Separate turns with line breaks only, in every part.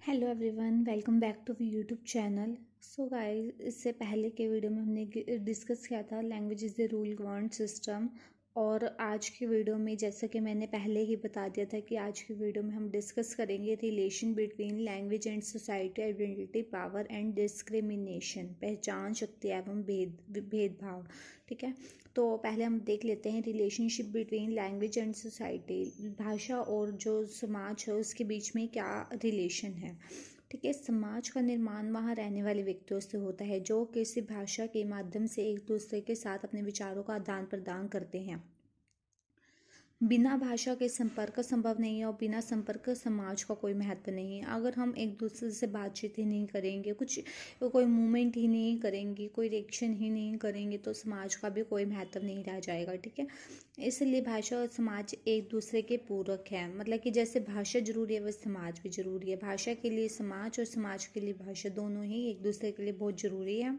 Hello everyone, welcome back to YouTube channel. So guys, इससे पहले के वीडियो में हमने डिस्कस किया था language is the rule govern system. और आज की वीडियो में, जैसा कि मैंने पहले ही बता दिया था कि आज की वीडियो में हम डिस्कस करेंगे relation between language and society, identity, power and discrimination, पहचान, शक्ति एवं भेदभाव। ठीक है, तो पहले हम देख लेते हैं relationship between language and society. भाषा और जो समाज है उसके बीच में क्या रिलेशन है। ठीक है, समाज का निर्माण वहाँ रहने वाले व्यक्तियों से होता है जो किसी भाषा के माध्यम से एक दूसरे के साथ अपने विचारों का आदान प्रदान करते हैं। बिना भाषा के संपर्क संभव नहीं है और बिना संपर्क समाज का कोई महत्व नहीं है। अगर हम एक दूसरे से बातचीत ही नहीं करेंगे, कोई मूवमेंट ही नहीं करेंगे, कोई रिएक्शन ही नहीं करेंगे, तो समाज का भी कोई महत्व नहीं रह जाएगा। ठीक है, इसलिए भाषा और समाज एक दूसरे के पूरक हैं। मतलब कि जैसे भाषा जरूरी है वैसे समाज भी जरूरी है। भाषा के लिए समाज और समाज के लिए भाषा, दोनों ही एक दूसरे के लिए बहुत जरूरी है।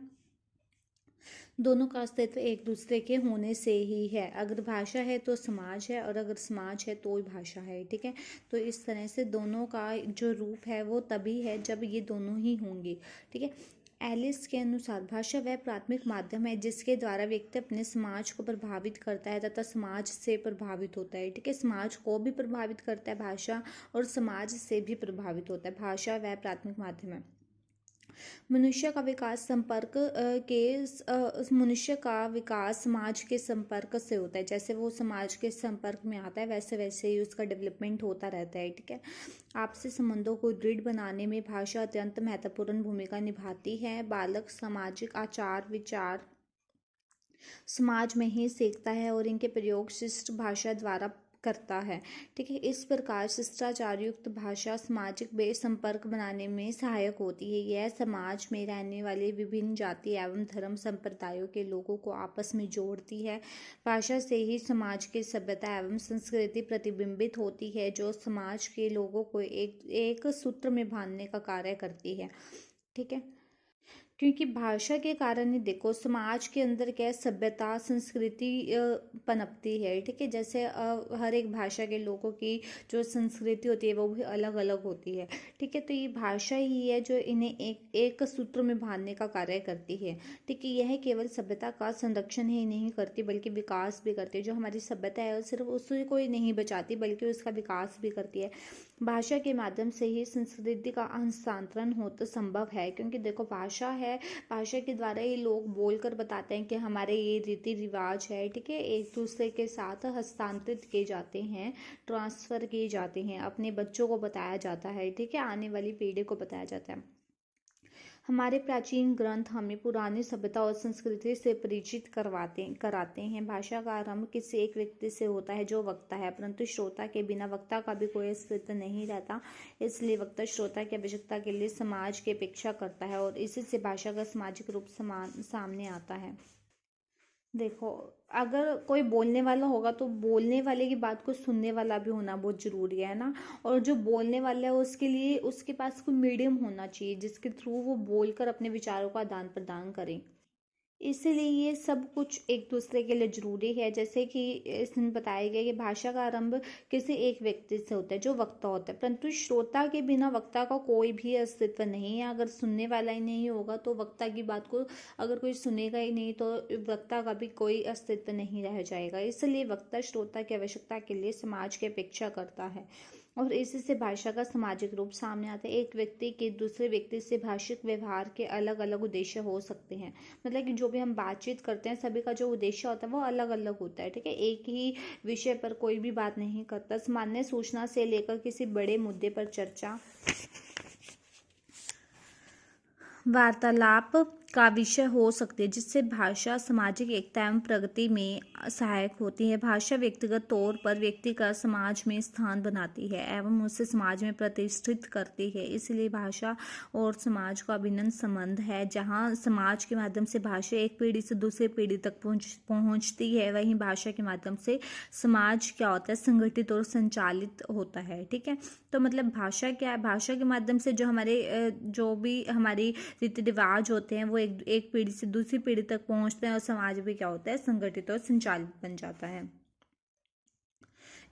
दोनों का अस्तित्व एक दूसरे के होने से ही है। अगर भाषा है तो समाज है, और अगर समाज है तो भाषा है। ठीक है, तो इस तरह से दोनों का जो रूप है वो तभी है जब ये दोनों ही होंगे। ठीक है, एलिस के अनुसार भाषा वह प्राथमिक माध्यम है जिसके द्वारा व्यक्ति अपने समाज को प्रभावित करता है तथा समाज से प्रभावित होता है। ठीक है, समाज को भी प्रभावित करता है भाषा, और समाज से भी प्रभावित होता है। भाषा वह प्राथमिक माध्यम है। मनुष्य का विकास मनुष्य का विकास समाज के संपर्क से होता है। जैसे वो समाज के संपर्क में आता है वैसे वैसे ही उसका डेवलपमेंट होता रहता है। ठीक है, आपसी संबंधों को दृढ़ बनाने में भाषा अत्यंत महत्वपूर्ण भूमिका निभाती है। बालक सामाजिक आचार विचार समाज में ही सीखता है और इनके प्रयोग शिष्ट भाषा द्वारा करता है। ठीक है, इस प्रकार शिष्टाचार युक्त भाषा सामाजिक संपर्क बनाने में सहायक होती है। यह समाज में रहने वाले विभिन्न जाति एवं धर्म संप्रदायों के लोगों को आपस में जोड़ती है। भाषा से ही समाज की सभ्यता एवं संस्कृति प्रतिबिंबित होती है जो समाज के लोगों को एक सूत्र में बांधने का कार्य करती है। ठीक है, क्योंकि भाषा के कारण ही देखो समाज के अंदर क्या सभ्यता संस्कृति पनपती है। ठीक है, जैसे हर एक भाषा के लोगों की जो संस्कृति होती है वो भी अलग अलग होती है। ठीक है, तो ये भाषा ही है जो इन्हें एक सूत्र में बांधने का कार्य करती है। ठीक है, यह केवल सभ्यता का संरक्षण ही नहीं करती बल्कि विकास भी करती है। जो हमारी सभ्यता है वो सिर्फ उससे कोई नहीं बचाती बल्कि उसका विकास भी करती है। भाषा के माध्यम से ही संस्कृति का हस्तांतरण हो तो संभव है, क्योंकि देखो भाषा है, भाषा के द्वारा ये लोग बोलकर बताते हैं कि हमारे ये रीति रिवाज है। ठीक है, एक दूसरे के साथ हस्तांतरित किए जाते हैं, ट्रांसफर किए जाते हैं, अपने बच्चों को बताया जाता है। ठीक है, आने वाली पीढ़ी को बताया जाता है। हमारे प्राचीन ग्रंथ हमें पुरानी सभ्यता और संस्कृति से परिचित कराते हैं। भाषा का आरंभ किसी एक व्यक्ति से होता है जो वक्ता है, परंतु श्रोता के बिना वक्ता का भी कोई अस्तित्व नहीं रहता। इसलिए वक्ता श्रोता की आवश्यकता के लिए समाज की अपेक्षा करता है और इसी से भाषा का सामाजिक रूप सामने आता है। देखो, अगर कोई बोलने वाला होगा तो बोलने वाले की बात को सुनने वाला भी होना बहुत जरूरी है ना। और जो बोलने वाला है उसके लिए उसके पास कोई मीडियम होना चाहिए जिसके थ्रू वो बोलकर अपने विचारों का आदान प्रदान करें। इसीलिए ये सब कुछ एक दूसरे के लिए जरूरी है। जैसे कि इसमें बताया गया कि भाषा का आरंभ किसी एक व्यक्ति से होता है जो वक्ता होता है, परंतु श्रोता के बिना वक्ता का कोई भी अस्तित्व नहीं है। अगर सुनने वाला ही नहीं होगा तो वक्ता की बात को अगर कोई सुनेगा ही नहीं तो वक्ता का भी कोई अस्तित्व नहीं रह जाएगा। इसलिए वक्ता श्रोता की आवश्यकता के लिए समाज की अपेक्षा करता है और इसी से भाषा का सामाजिक रूप सामने आता है। एक व्यक्ति के दूसरे व्यक्ति से भाषिक व्यवहार के अलग अलग उद्देश्य हो सकते हैं। मतलब कि जो भी हम बातचीत करते हैं सभी का जो उद्देश्य होता है वो अलग अलग होता है। ठीक है, एक ही विषय पर कोई भी बात नहीं करता। सामान्य सूचना से लेकर किसी बड़े मुद्दे पर चर्चा वार्तालाप का विषय हो सकती है, जिससे भाषा सामाजिक एकता एवं प्रगति में सहायक होती है। भाषा व्यक्तिगत तौर पर व्यक्ति का समाज में स्थान बनाती है एवं उसे समाज में प्रतिष्ठित करती है। इसलिए भाषा और समाज का अभिन्न संबंध है। जहाँ समाज के माध्यम से भाषा एक पीढ़ी से दूसरी पीढ़ी तक पहुँचती है, वहीं भाषा के माध्यम से समाज क्या होता है, संगठित और संचालित होता है। ठीक है, तो मतलब भाषा क्या है, भाषा के माध्यम से जो भी हमारी रीति रिवाज होते हैं वो एक पीढ़ी से दूसरी पीढ़ी तक पहुंचते हैं और समाज भी क्या होता है, संगठित और संचालित बन जाता है।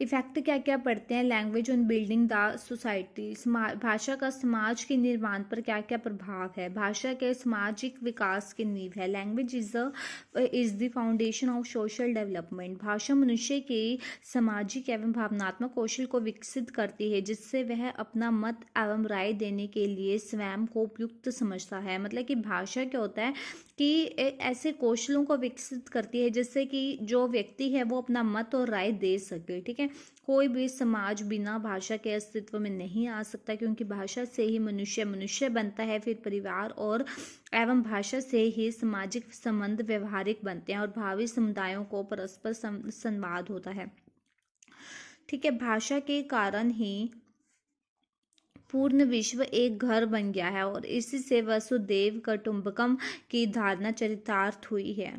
इफेक्ट क्या क्या पड़ते हैं language on building the society. भाषा का समाज के निर्माण पर क्या क्या प्रभाव है। भाषा के सामाजिक विकास की नींव है। Language is the foundation of social development. भाषा मनुष्य के सामाजिक एवं भावनात्मक कौशल को विकसित करती है, जिससे वह अपना मत एवं राय देने के लिए स्वयं को उपयुक्त समझता है। मतलब कि भाषा क्या होता है कि ऐसे कौशलों को विकसित करती है जिससे कि जो व्यक्ति है वो अपना मत और राय दे सके। ठीक है, कोई भी समाज बिना भाषा के अस्तित्व में नहीं आ सकता, क्योंकि भाषा से ही मनुष्य मनुष्य बनता है, फिर परिवार और एवं भाषा से ही सामाजिक संबंध व्यवहारिक बनते हैं और भावी समुदायों को परस्पर संवाद होता है। ठीक है, भाषा के कारण ही पूर्ण विश्व एक घर बन गया है और इसी से वसुदेव कुटुंबकम की धारणा चरितार्थ हुई है।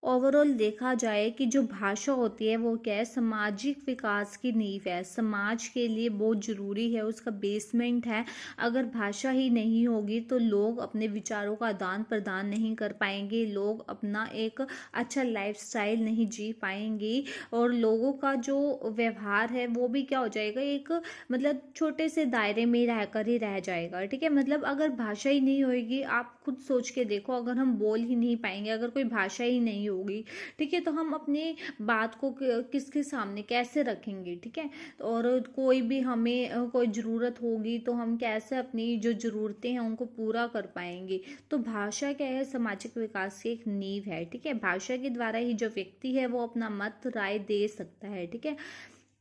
ओवरऑल देखा जाए कि जो भाषा होती है वो क्या है, सामाजिक विकास की नींव है, समाज के लिए बहुत ज़रूरी है, उसका बेसमेंट है। अगर भाषा ही नहीं होगी तो लोग अपने विचारों का आदान प्रदान नहीं कर पाएंगे, लोग अपना एक अच्छा लाइफस्टाइल नहीं जी पाएंगे और लोगों का जो व्यवहार है वो भी क्या हो जाएगा, एक मतलब छोटे से दायरे में रहकर ही रह जाएगा। ठीक है, मतलब अगर भाषा ही नहीं होगी, आप खुद सोच के देखो, अगर हम बोल ही नहीं पाएंगे, अगर कोई भाषा ही नहीं होगी, ठीक है, तो हम अपने बात को किसके सामने कैसे रखेंगे। ठीक है, और कोई भी हमें कोई ज़रूरत होगी तो हम कैसे अपनी जो ज़रूरतें हैं उनको पूरा कर पाएंगे। तो भाषा क्या है, सामाजिक विकास की एक नींव है। ठीक है, भाषा के द्वारा ही जो व्यक्ति है वो अपना मत राय दे सकता है। ठीक है,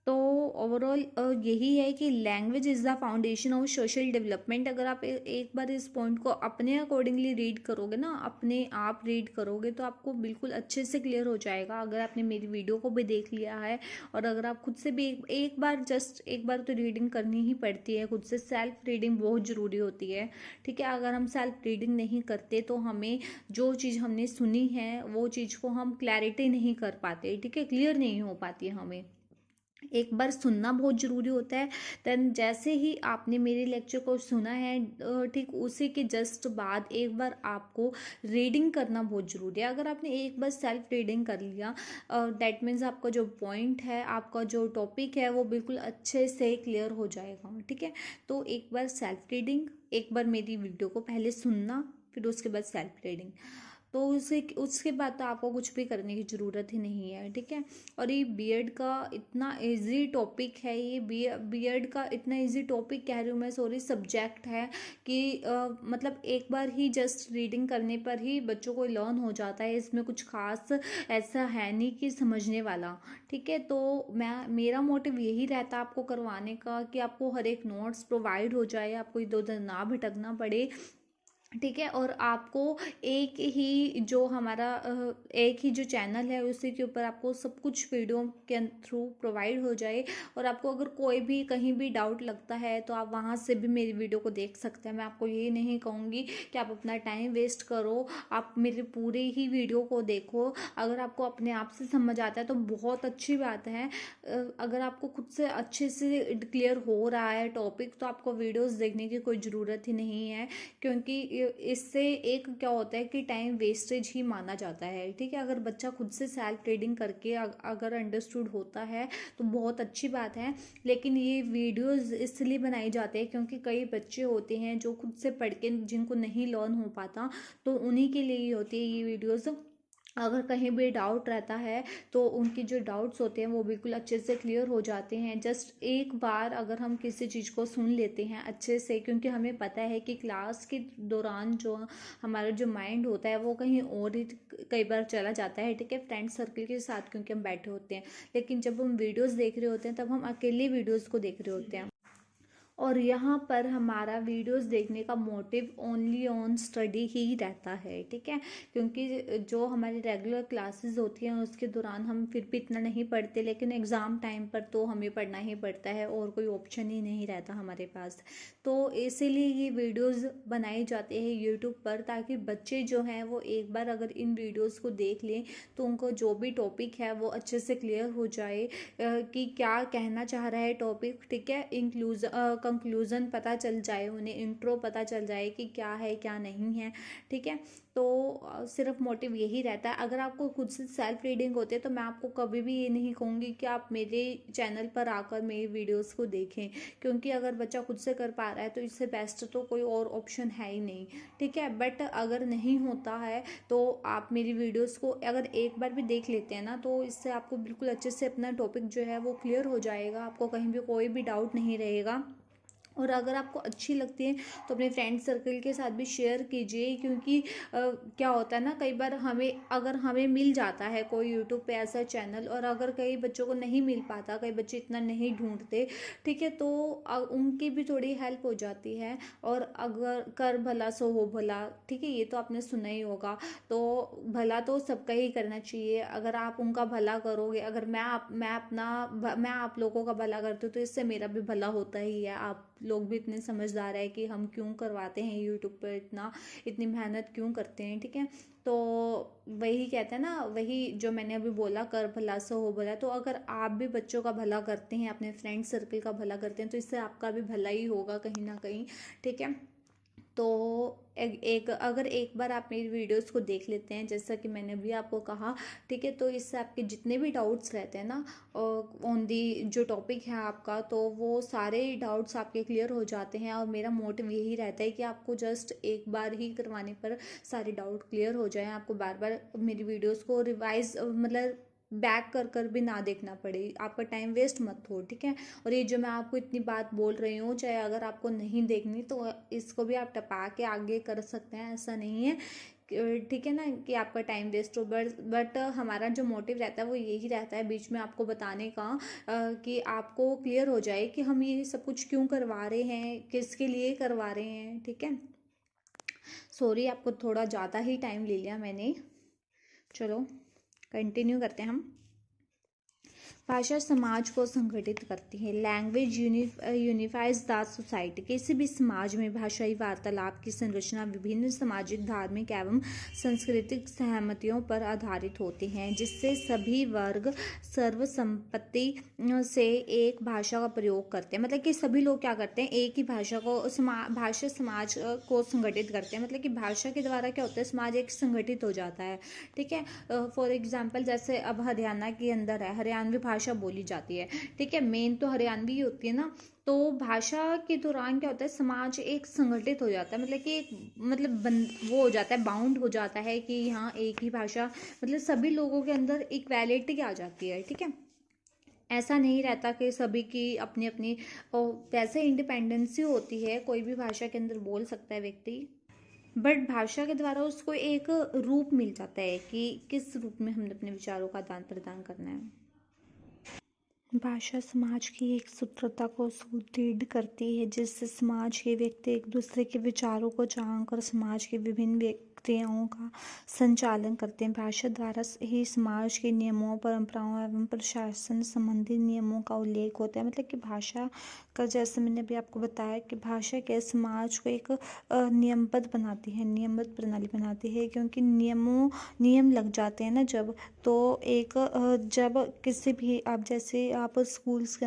तो ओवरऑल यही है कि language is the foundation of social development. अगर आप एक बार इस पॉइंट को अपने अकॉर्डिंगली रीड करोगे ना, अपने आप रीड करोगे तो आपको बिल्कुल अच्छे से क्लियर हो जाएगा। अगर आपने मेरी वीडियो को भी देख लिया है और अगर आप खुद से भी एक बार जस्ट एक बार तो रीडिंग करनी ही पड़ती है खुद से, सेल्फ रीडिंग बहुत ज़रूरी होती है। ठीक है, अगर हम सेल्फ रीडिंग नहीं करते तो हमें जो चीज़ हमने सुनी है वो चीज़ को हम क्लैरिटी नहीं कर पाते। ठीक है, क्लियर नहीं हो पाती है हमें। एक बार सुनना बहुत ज़रूरी होता है। देन जैसे ही आपने मेरे लेक्चर को सुना है, ठीक उसी के जस्ट बाद एक बार आपको रीडिंग करना बहुत ज़रूरी है। अगर आपने एक बार सेल्फ रीडिंग कर लिया, दैट मीन्स आपका जो पॉइंट है, आपका जो टॉपिक है वो बिल्कुल अच्छे से क्लियर हो जाएगा। ठीक है, तो एक बार सेल्फ रीडिंग, एक बार मेरी वीडियो को पहले सुनना, फिर उसके बाद सेल्फ रीडिंग, तो उसके बाद तो आपको कुछ भी करने की ज़रूरत ही नहीं है। ठीक है, और ये बीएड का इतना इजी टॉपिक है, ये बीएड का इतना इजी टॉपिक कह रही हूँ मैं, सॉरी, सब्जेक्ट है कि मतलब एक बार ही जस्ट रीडिंग करने पर ही बच्चों को लर्न हो जाता है। इसमें कुछ खास ऐसा है नहीं कि समझने वाला। ठीक है, तो मेरा मोटिव यही रहता है आपको करवाने का कि आपको हर एक नोट्स प्रोवाइड हो जाए, आपको इधर उधर ना भटकना पड़े। ठीक है, और आपको एक ही जो हमारा एक ही जो चैनल है उसी के ऊपर आपको सब कुछ वीडियो के थ्रू प्रोवाइड हो जाए। और आपको अगर कोई भी कहीं भी डाउट लगता है तो आप वहाँ से भी मेरी वीडियो को देख सकते हैं। मैं आपको ये नहीं कहूँगी कि आप अपना टाइम वेस्ट करो, आप मेरे पूरे ही वीडियो को देखो। अगर आपको अपने आप से समझ आता है तो बहुत अच्छी बात है। अगर आपको खुद से अच्छे से क्लियर हो रहा है टॉपिक तो आपको वीडियोस देखने की कोई ज़रूरत ही नहीं है, क्योंकि इससे एक क्या होता है कि टाइम वेस्टेज ही माना जाता है। ठीक है, अगर बच्चा खुद से सेल्फ रीडिंग करके अगर अंडरस्टूड होता है तो बहुत अच्छी बात है। लेकिन ये वीडियोस इसलिए बनाई जाती है क्योंकि कई बच्चे होते हैं जो खुद से पढ़ के जिनको नहीं लर्न हो पाता, तो उन्हीं के लिए ही होती है ये वीडियोस। अगर कहीं भी डाउट रहता है तो उनकी जो डाउट्स होते हैं वो बिल्कुल अच्छे से क्लियर हो जाते हैं। जस्ट एक बार अगर हम किसी चीज़ को सुन लेते हैं अच्छे से, क्योंकि हमें पता है कि क्लास के दौरान जो हमारा जो माइंड होता है वो कहीं और ही कई बार चला जाता है। ठीक है, फ्रेंड सर्कल के साथ क्योंकि हम बैठे होते हैं, लेकिन जब हम वीडियोज़ देख रहे होते हैं तब हम अकेले वीडियोज़ को देख रहे होते हैं। और यहाँ पर हमारा वीडियोस देखने का मोटिव ओनली ऑन स्टडी ही रहता है। ठीक है, क्योंकि जो हमारी रेगुलर क्लासेस होती हैं उसके दौरान हम फिर भी इतना नहीं पढ़ते, लेकिन एग्ज़ाम टाइम पर तो हमें पढ़ना ही पड़ता है और कोई ऑप्शन ही नहीं रहता हमारे पास। तो इसीलिए ये वीडियोस बनाए जाते हैं यूट्यूब पर, ताकि बच्चे जो हैं वो एक बार अगर इन वीडियोज़ को देख लें तो उनको जो भी टॉपिक है वो अच्छे से क्लियर हो जाए कि क्या कहना चाह रहा है टॉपिक। ठीक है, कंक्लूज़न पता चल जाए, उन्हें इंट्रो पता चल जाए कि क्या है क्या नहीं है, ठीक है। तो सिर्फ मोटिव यही रहता है। अगर आपको खुद से सेल्फ रीडिंग होती है तो मैं आपको कभी भी ये नहीं कहूँगी कि आप मेरे चैनल पर आकर मेरी वीडियोस को देखें, क्योंकि अगर बच्चा खुद से कर पा रहा है तो इससे बेस्ट तो कोई और ऑप्शन है ही नहीं, ठीक है। बट अगर नहीं होता है तो आप मेरी वीडियोस को अगर एक बार भी देख लेते हैं ना, तो इससे आपको बिल्कुल अच्छे से अपना टॉपिक जो है वो क्लियर हो जाएगा, आपको कहीं भी कोई भी डाउट नहीं रहेगा। और अगर आपको अच्छी लगती है तो अपने फ्रेंड सर्कल के साथ भी शेयर कीजिए, क्योंकि क्या होता है ना, कई बार हमें मिल जाता है कोई यूट्यूब पे ऐसा चैनल, और अगर कई बच्चों को नहीं मिल पाता, कई बच्चे इतना नहीं ढूंढते, ठीक है, तो उनकी भी थोड़ी हेल्प हो जाती है। और अगर कर भला सो हो भला, ठीक है, ये तो आपने सुना ही होगा। तो भला तो सबका ही करना चाहिए। अगर आप उनका भला करोगे, अगर मैं आप लोगों का भला करती हूँ तो इससे मेरा भी भला होता ही है। आप लोग भी इतने समझदार है कि हम क्यों करवाते हैं यूट्यूब पर, इतनी मेहनत क्यों करते हैं, ठीक है। तो वही कहते हैं ना, वही जो मैंने अभी बोला, कर भला सो हो भला। तो अगर आप भी बच्चों का भला करते हैं, अपने फ्रेंड सर्कल का भला करते हैं, तो इससे आपका भी भला ही होगा कहीं ना कहीं, ठीक है। तो अगर एक बार आप मेरी वीडियोस को देख लेते हैं, जैसा कि मैंने अभी आपको कहा, ठीक है, तो इससे आपके जितने भी डाउट्स रहते हैं ना ऑन दी जो टॉपिक है आपका, तो वो सारे डाउट्स आपके क्लियर हो जाते हैं। और मेरा मोटिव यही रहता है कि आपको जस्ट एक बार ही करवाने पर सारे डाउट क्लियर हो जाएं, आपको बार बार मेरी वीडियोस को रिवाइज मतलब बैक कर कर भी ना देखना पड़े, आपका टाइम वेस्ट मत हो, ठीक है। और ये जो मैं आपको इतनी बात बोल रही हूँ, चाहे अगर आपको नहीं देखनी तो इसको भी आप टपा के आगे कर सकते हैं, ऐसा नहीं है, ठीक है ना, कि आपका टाइम वेस्ट हो। बट हमारा जो मोटिव रहता है वो यही रहता है बीच में आपको बताने का, कि आपको क्लियर हो जाए कि हम ये सब कुछ क्यों करवा रहे हैं, किसके लिए करवा रहे हैं, ठीक है। सॉरी, आपको थोड़ा ज़्यादा ही टाइम ले लिया मैंने। चलो कंटिन्यू करते हैं हम। भाषा समाज को संगठित करती है। Language unifies the society. किसी भी समाज में भाषाई वार्तालाप की संरचना विभिन्न सामाजिक, धार्मिक एवं सांस्कृतिक सहमतियों पर आधारित होती हैं, जिससे सभी वर्ग सर्वसम्मति से एक भाषा का प्रयोग करते हैं। मतलब कि सभी लोग क्या करते हैं, एक ही भाषा को भाषा समाज को संगठित करते हैं। मतलब कि भाषा के द्वारा क्या होता है, समाज एक संगठित हो जाता है, ठीक है। फॉर एग्जाम्पल जैसे अब हरियाणा के अंदर है, हरियाणवी भाषा बोली जाती है, ठीक है, मेन तो हरियाणवी ही होती है ना। तो भाषा के दौरान क्या होता है, समाज एक संगठित हो जाता है, मतलब कि एक वो हो जाता है, बाउंड हो जाता है कि हाँ एक ही भाषा, मतलब सभी लोगों के अंदर इक्वालिटी आ जाती है, ठीक है। ऐसा नहीं रहता कि सभी की अपनी अपनी वैसे इंडिपेंडेंसी होती है, कोई भी भाषा के अंदर बोल सकता है व्यक्ति, बट भाषा के द्वारा उसको एक रूप मिल जाता है कि किस रूप में हमने अपने विचारों का आदान प्रदान करना है। भाषा समाज की एक सूत्रता को सुदृढ़ करती है, जिससे समाज के व्यक्ति एक दूसरे के विचारों को जानकर समाज के विभिन्न क्रियाओं का संचालन करते हैं। भाषा द्वारा ही समाज के नियमों, परंपराओं एवं प्रशासन संबंधी नियमों का उल्लेख होता है। मतलब कि भाषा का, जैसे मैंने अभी आपको बताया कि भाषा के समाज को एक नियमबद्ध बनाती है, नियमबद्ध प्रणाली बनाती है, क्योंकि नियम लग जाते हैं ना जब, तो एक जब किसी भी आप जैसे आप स्कूल के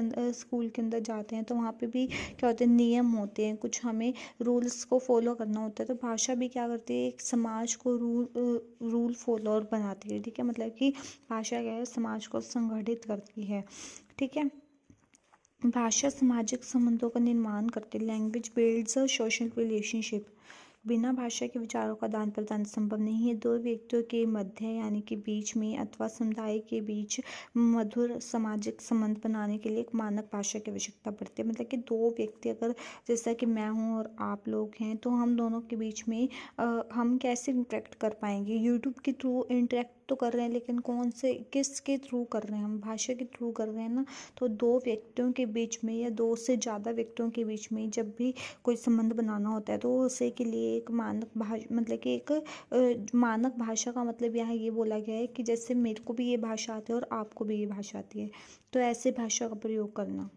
अंदर जाते हैं तो वहाँ पे भी क्या होते हैं, नियम होते हैं, कुछ हमें रूल्स को फॉलो करना होता है। तो भाषा भी क्या करती है, एक समाज को रूल फॉलोअर बनाती है, ठीक है। मतलब कि भाषा क्या है, समाज को संगठित करती है, ठीक है। भाषा सामाजिक संबंधों का निर्माण करती है। Language builds a social relationship. बिना भाषा के विचारों का आदान प्रदान संभव नहीं है। दो व्यक्तियों के मध्य यानी कि बीच में अथवा समुदाय के बीच मधुर सामाजिक संबंध बनाने के लिए एक मानक भाषा की आवश्यकता पड़ती है। मतलब कि दो व्यक्ति, अगर जैसा कि मैं हूँ और आप लोग हैं, तो हम दोनों के बीच में हम कैसे इंटरेक्ट कर पाएंगे। यूट्यूब के थ्रू इंटरेक्ट तो कर रहे हैं, लेकिन किसके थ्रू कर रहे हैं, हम भाषा के थ्रू कर रहे हैं ना। तो दो व्यक्तियों के बीच में या दो से ज़्यादा व्यक्तियों के बीच में जब भी कोई संबंध बनाना होता है, तो उसे के लिए एक मानक भाषा, मतलब कि एक मानक भाषा का मतलब यहाँ ये बोला गया है कि जैसे मेरे को भी ये भाषा आती है और आपको भी ये भाषा आती है, तो ऐसे भाषा का प्रयोग करना।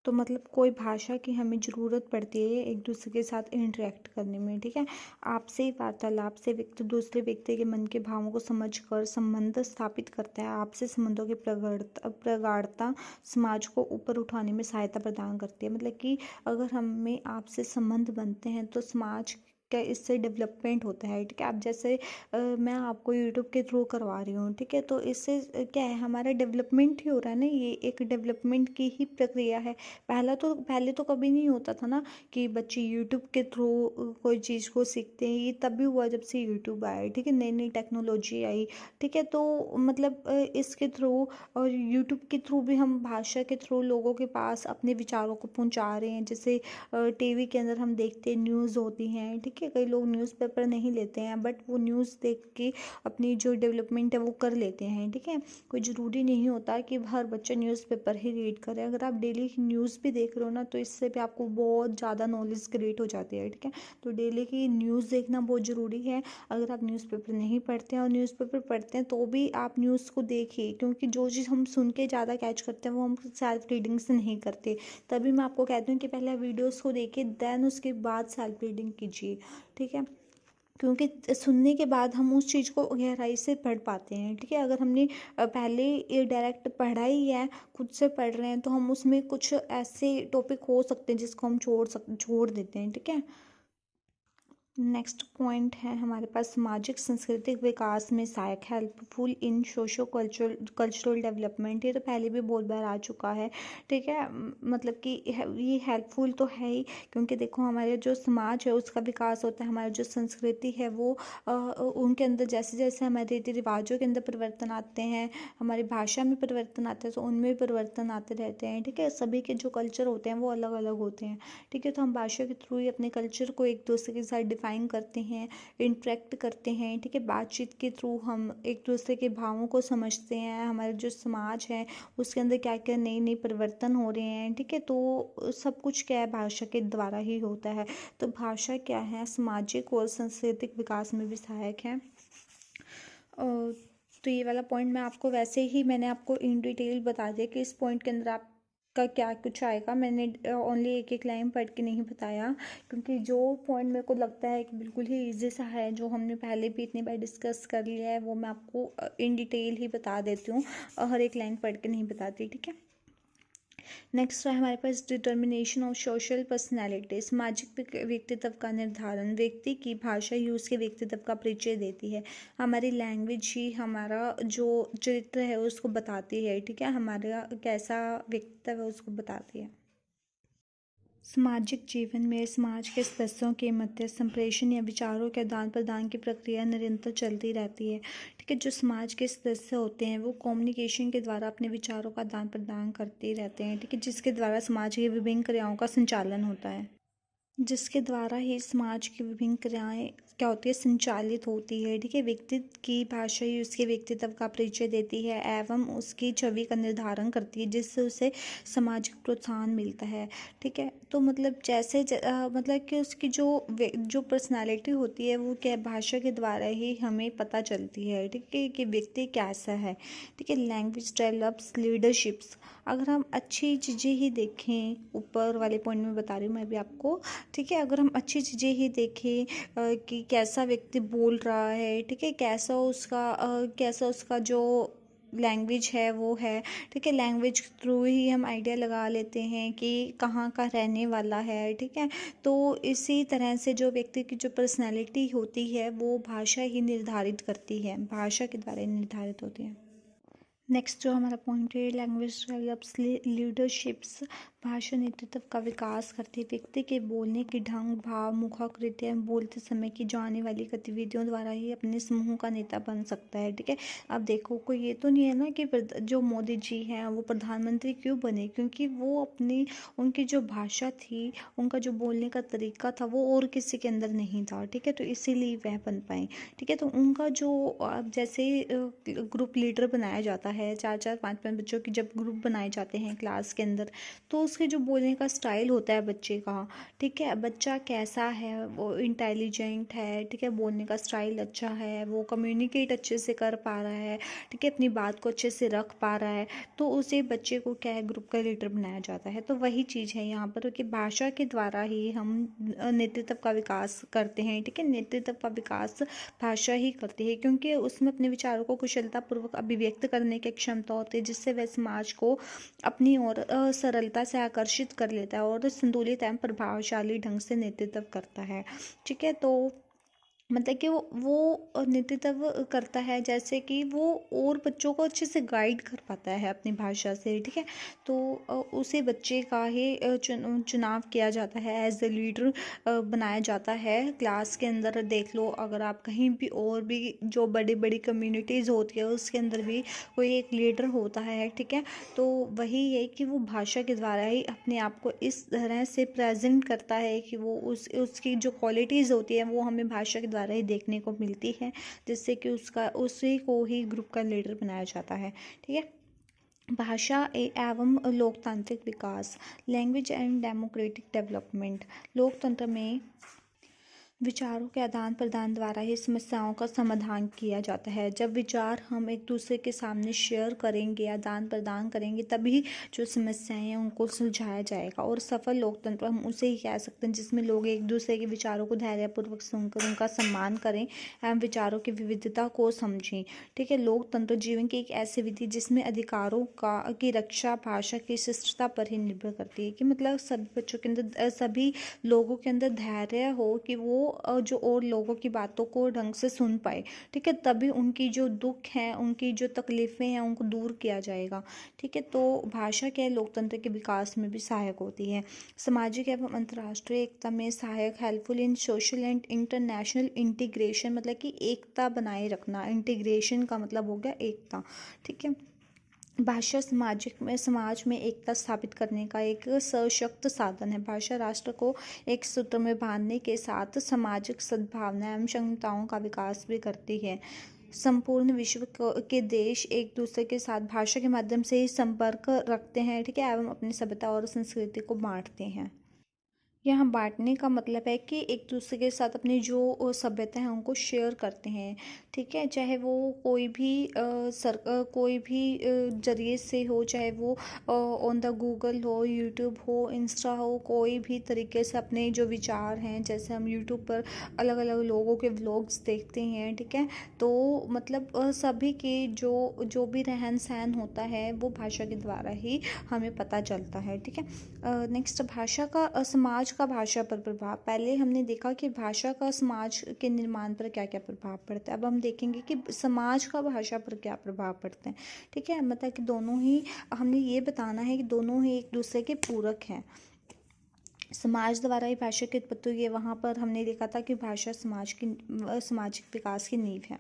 तो मतलब कोई भाषा की हमें ज़रूरत पड़ती है एक दूसरे के साथ इंटरेक्ट करने में, ठीक है। आपसी वार्तालाप से व्यक्ति दूसरे व्यक्ति के मन के भावों को समझकर संबंध स्थापित करता है। आपसी संबंधों की प्रगाढ़ता समाज को ऊपर उठाने में सहायता प्रदान करती है। मतलब कि अगर हमें आपसे संबंध बनते हैं तो समाज का इससे डेवलपमेंट होता है, ठीक है। अब जैसे मैं आपको यूट्यूब के थ्रू करवा रही हूँ, ठीक है, तो इससे क्या है, हमारा डेवलपमेंट ही हो रहा है ना, ये एक डेवलपमेंट की ही प्रक्रिया है। पहले तो कभी नहीं होता था ना कि बच्चे यूट्यूब के थ्रू कोई चीज़ को सीखते हैं। ये तभी हुआ जब से यूट्यूब आया, ठीक है, नई नई टेक्नोलॉजी आई, ठीक है। तो मतलब इसके थ्रू और यूट्यूब के थ्रू भी हम भाषा के थ्रू लोगों के पास अपने विचारों को पहुंचा रहे हैं। जैसे टीवी के अंदर हम देखते हैं, न्यूज़ होती हैं, ठीक है, कई लोग न्यूज़पेपर नहीं लेते हैं बट वो न्यूज़ देख के अपनी जो डेवलपमेंट है वो कर लेते हैं, ठीक है। कोई ज़रूरी नहीं होता कि हर बच्चा न्यूज़पेपर ही रीड करे। अगर आप डेली न्यूज़ भी देख रहे हो ना तो इससे भी आपको बहुत ज़्यादा नॉलेज क्रिएट हो जाती है, ठीक है। तो डेली की न्यूज़ देखना बहुत ज़रूरी है। अगर आप न्यूज़पेपर नहीं पढ़ते हैं और न्यूज़पेपर पढ़ते हैं तो भी आप न्यूज़ को देखिए, क्योंकि जो चीज़ हम सुन के ज़्यादा कैच करते हैं वो हम सेल्फ रीडिंग से नहीं करते। तभी मैं आपको कहती हूँ कि पहले वीडियोज़ को देखिए, देन उसके बाद सेल्फ रीडिंग कीजिए, ठीक है। क्योंकि सुनने के बाद हम उस चीज़ को गहराई से पढ़ पाते हैं, ठीक है। अगर हमने पहले ये डायरेक्ट पढ़ा ही है, खुद से पढ़ रहे हैं, तो हम उसमें कुछ ऐसे टॉपिक हो सकते हैं जिसको हम छोड़ देते हैं, ठीक है। नेक्स्ट पॉइंट है हमारे पास, सामाजिक सांस्कृतिक विकास में सहायक, helpful in socio cultural development. ये तो पहले भी बहुत बार आ चुका है, ठीक है। मतलब कि ये हेल्पफुल तो है ही, क्योंकि देखो हमारे जो समाज है उसका विकास होता है, हमारी जो संस्कृति है वो उनके अंदर जैसे जैसे हमारे रीति रिवाजों के अंदर परिवर्तन आते हैं, हमारी भाषा में परिवर्तन आते हैं, तो उनमें भी परिवर्तन आते रहते हैं, ठीक है। सभी के जो कल्चर होते हैं वो अलग अलग होते हैं, ठीक है। तो हम भाषा के थ्रू ही अपने कल्चर को एक दूसरे के साथ डिफाइन करते हैं, इंटरेक्ट करते हैं, ठीक है। बातचीत के थ्रू हम एक दूसरे के भावों को समझते हैं, हमारे जो समाज है उसके अंदर क्या क्या नई नई परिवर्तन हो रहे हैं, ठीक है। तो सब कुछ क्या है, भाषा के द्वारा ही होता है। तो भाषा क्या है, सामाजिक और सांस्कृतिक विकास में भी सहायक है। तो ये वाला पॉइंट मैं आपको वैसे ही मैंने आपको इन डिटेल बता दिया कि इस पॉइंट के अंदर आपका क्या कुछ आएगा। मैंने ओनली एक एक लाइन पढ़ के नहीं बताया, क्योंकि जो पॉइंट मेरे को लगता है कि बिल्कुल ही ईजी सा है, जो हमने पहले भी इतनी बार डिस्कस कर लिया है, वो मैं आपको इन डिटेल ही बता देती हूँ, हर एक लाइन पढ़ के नहीं बताती, ठीक है। नेक्स्ट है हमारे पास, डिटर्मिनेशन ऑफ सोशल पर्सनैलिटी, सामाजिक व्यक्तित्व का निर्धारण। व्यक्ति की भाषा ही उसके व्यक्तित्व का परिचय देती है। हमारी लैंग्वेज ही हमारा जो चरित्र है उसको बताती है, ठीक है, हमारा कैसा व्यक्तित्व है उसको बताती है। सामाजिक जीवन में समाज के सदस्यों के मध्य संप्रेषण या विचारों के आदान प्रदान की प्रक्रिया निरंतर चलती रहती है, ठीक है। जो समाज के सदस्य होते हैं वो कम्युनिकेशन के द्वारा अपने विचारों का आदान प्रदान करते रहते हैं, ठीक है, जिसके द्वारा समाज की विभिन्न क्रियाओं का संचालन होता है, जिसके द्वारा ही समाज की विभिन्न क्रियाएं क्या होती है, संचालित होती है, ठीक है। व्यक्ति की भाषा ही उसके व्यक्तित्व का परिचय देती है एवं उसकी छवि का निर्धारण करती है, जिससे उसे सामाजिक प्रोत्साहन मिलता है, ठीक है। तो मतलब मतलब कि उसकी जो पर्सनालिटी होती है वो क्या, भाषा के द्वारा ही हमें पता चलती है, ठीक है, कि व्यक्ति कैसा है, ठीक है। Language develops leaderships. अगर हम अच्छी चीज़ें ही देखें, ऊपर वाले पॉइंट में बता रही हूँ मैं भी आपको, ठीक है, अगर हम अच्छी चीज़ें ही देखें कि कैसा व्यक्ति बोल रहा है, ठीक है, कैसा उसका जो लैंग्वेज है वो है, ठीक है, लैंग्वेज के थ्रू ही हम आइडिया लगा लेते हैं कि कहाँ का रहने वाला है, ठीक है। तो इसी तरह से जो व्यक्ति की जो पर्सनैलिटी होती है वो भाषा ही निर्धारित करती है, भाषा के द्वारा ही निर्धारित होती है। नेक्स्ट जो हमारा पॉइंट है, लैंग्वेज डेवलप्स लीडरशिप्स। भाषा नेतृत्व का विकास करती है। व्यक्ति के बोलने के ढंग, भाव, मुखाकृतियाँ, बोलते समय की जाने वाली गतिविधियों द्वारा ही अपने समूह का नेता बन सकता है, ठीक है। अब देखो कोई ये तो नहीं है ना कि जो मोदी जी हैं वो प्रधानमंत्री क्यों बने, क्योंकि वो अपनी उनकी जो भाषा थी, उनका जो बोलने का तरीका था वो और किसी के अंदर नहीं था, ठीक है, तो इसीलिए वह बन पाए, ठीक है। तो उनका जो जैसे ग्रुप लीडर बनाया जाता है, 4 4 5 5 बच्चों की जब ग्रुप बनाए जाते हैं क्लास के अंदर, तो उसके जो बोलने का स्टाइल होता है बच्चे का, ठीक है, बच्चा कैसा है, वो इंटेलिजेंट है, ठीक है, बोलने का स्टाइल अच्छा है, वो कम्युनिकेट अच्छे से कर पा रहा है, ठीक है, अपनी बात को अच्छे से रख पा रहा है, तो उसे बच्चे को क्या है, ग्रुप का लीडर बनाया जाता है। तो वही चीज़ है यहाँ पर कि भाषा के द्वारा ही हम नेतृत्व का विकास करते हैं, ठीक है, नेतृत्व का विकास भाषा ही करती है, क्योंकि उसमें अपने विचारों को कुशलतापूर्वक अभिव्यक्त करने की क्षमता होती है, जिससे वह समाज को अपनी ओर सरलता से आकर्षित कर लेता है और संतुलित एवं प्रभावशाली ढंग से नेतृत्व करता है, ठीक है। तो मतलब कि वो नेतृत्व करता है, जैसे कि वो और बच्चों को अच्छे से गाइड कर पाता है अपनी भाषा से, ठीक है। तो उसे बच्चे का ही चुनाव किया जाता है, एज ए लीडर बनाया जाता है क्लास के अंदर। देख लो, अगर आप कहीं भी और भी जो बड़ी बड़ी कम्युनिटीज़ होती है उसके अंदर भी कोई एक लीडर होता है, ठीक है। तो वही है कि वो भाषा के द्वारा ही अपने आप को इस तरह से प्रेजेंट करता है कि वो उसकी जो क्वालिटीज़ होती है वो हमें भाषा के द्वारा ही देखने को मिलती है, जिससे कि उसी को ही ग्रुप का लीडर बनाया जाता है, ठीक है। भाषा एवं लोकतांत्रिक विकास, लैंग्वेज एंड डेमोक्रेटिक डेवलपमेंट। लोकतंत्र में विचारों के आदान प्रदान द्वारा ही समस्याओं का समाधान किया जाता है। जब विचार हम एक दूसरे के सामने शेयर करेंगे, आदान प्रदान करेंगे, तभी जो समस्याएं हैं उनको सुलझाया जाएगा। और सफल लोकतंत्र हम उसे ही कह सकते हैं जिसमें लोग एक दूसरे के विचारों को धैर्यपूर्वक सुनकर उनका सम्मान करें एवं विचारों की विविधता को समझें, ठीक है। लोकतंत्र जीवन की एक ऐसी विधि जिसमें अधिकारों की रक्षा भाषा की शिष्टता पर ही निर्भर करती है, कि मतलब सभी बच्चों के अंदर, सभी लोगों के अंदर धैर्य हो कि वो जो और लोगों की बातों को ढंग से सुन पाए, ठीक है, तभी उनकी जो दुख है, उनकी जो तकलीफ़ें हैं उनको दूर किया जाएगा, ठीक है। तो भाषा क्या है, लोकतंत्र के विकास में भी सहायक होती है। सामाजिक एवं अंतर्राष्ट्रीय एकता में सहायक, helpful in social and international integration, मतलब कि एकता बनाए रखना। इंटीग्रेशन का मतलब हो गया एकता, ठीक है। भाषा समाज में एकता स्थापित करने का एक सशक्त साधन है। भाषा राष्ट्र को एक सूत्र में बांधने के साथ सामाजिक सद्भावना एवं क्षमताओं का विकास भी करती है। संपूर्ण विश्व के देश एक दूसरे के साथ भाषा के माध्यम से ही संपर्क रखते हैं, ठीक है, एवं अपनी सभ्यता और संस्कृति को बांटते हैं। यहाँ बांटने का मतलब है कि एक दूसरे के साथ अपनी जो सभ्यता है उनको शेयर करते हैं, ठीक है, चाहे वो कोई भी जरिए से हो, चाहे वो ऑन द गूगल हो, यूट्यूब हो, इंस्टा हो, कोई भी तरीके से अपने जो विचार हैं, जैसे हम यूट्यूब पर अलग अलग लोगों के व्लॉग्स देखते हैं, ठीक है। तो मतलब सभी के जो भी रहन सहन होता है वो भाषा के द्वारा ही हमें पता चलता है, ठीक है। नेक्स्ट, भाषा का समाज का भाषा पर प्रभाव। पहले हमने देखा कि भाषा का समाज के निर्माण पर क्या क्या प्रभाव पड़ता है, अब हम देखेंगे कि समाज का भाषा पर क्या प्रभाव पड़ते हैं, ठीक है। मतलब कि दोनों ही, हमने ये बताना है कि दोनों ही एक दूसरे के पूरक हैं। समाज द्वारा ही भाषा की उत्पत्ति हुई है, वहाँ पर हमने देखा था कि भाषा सामाजिक विकास की नींव है।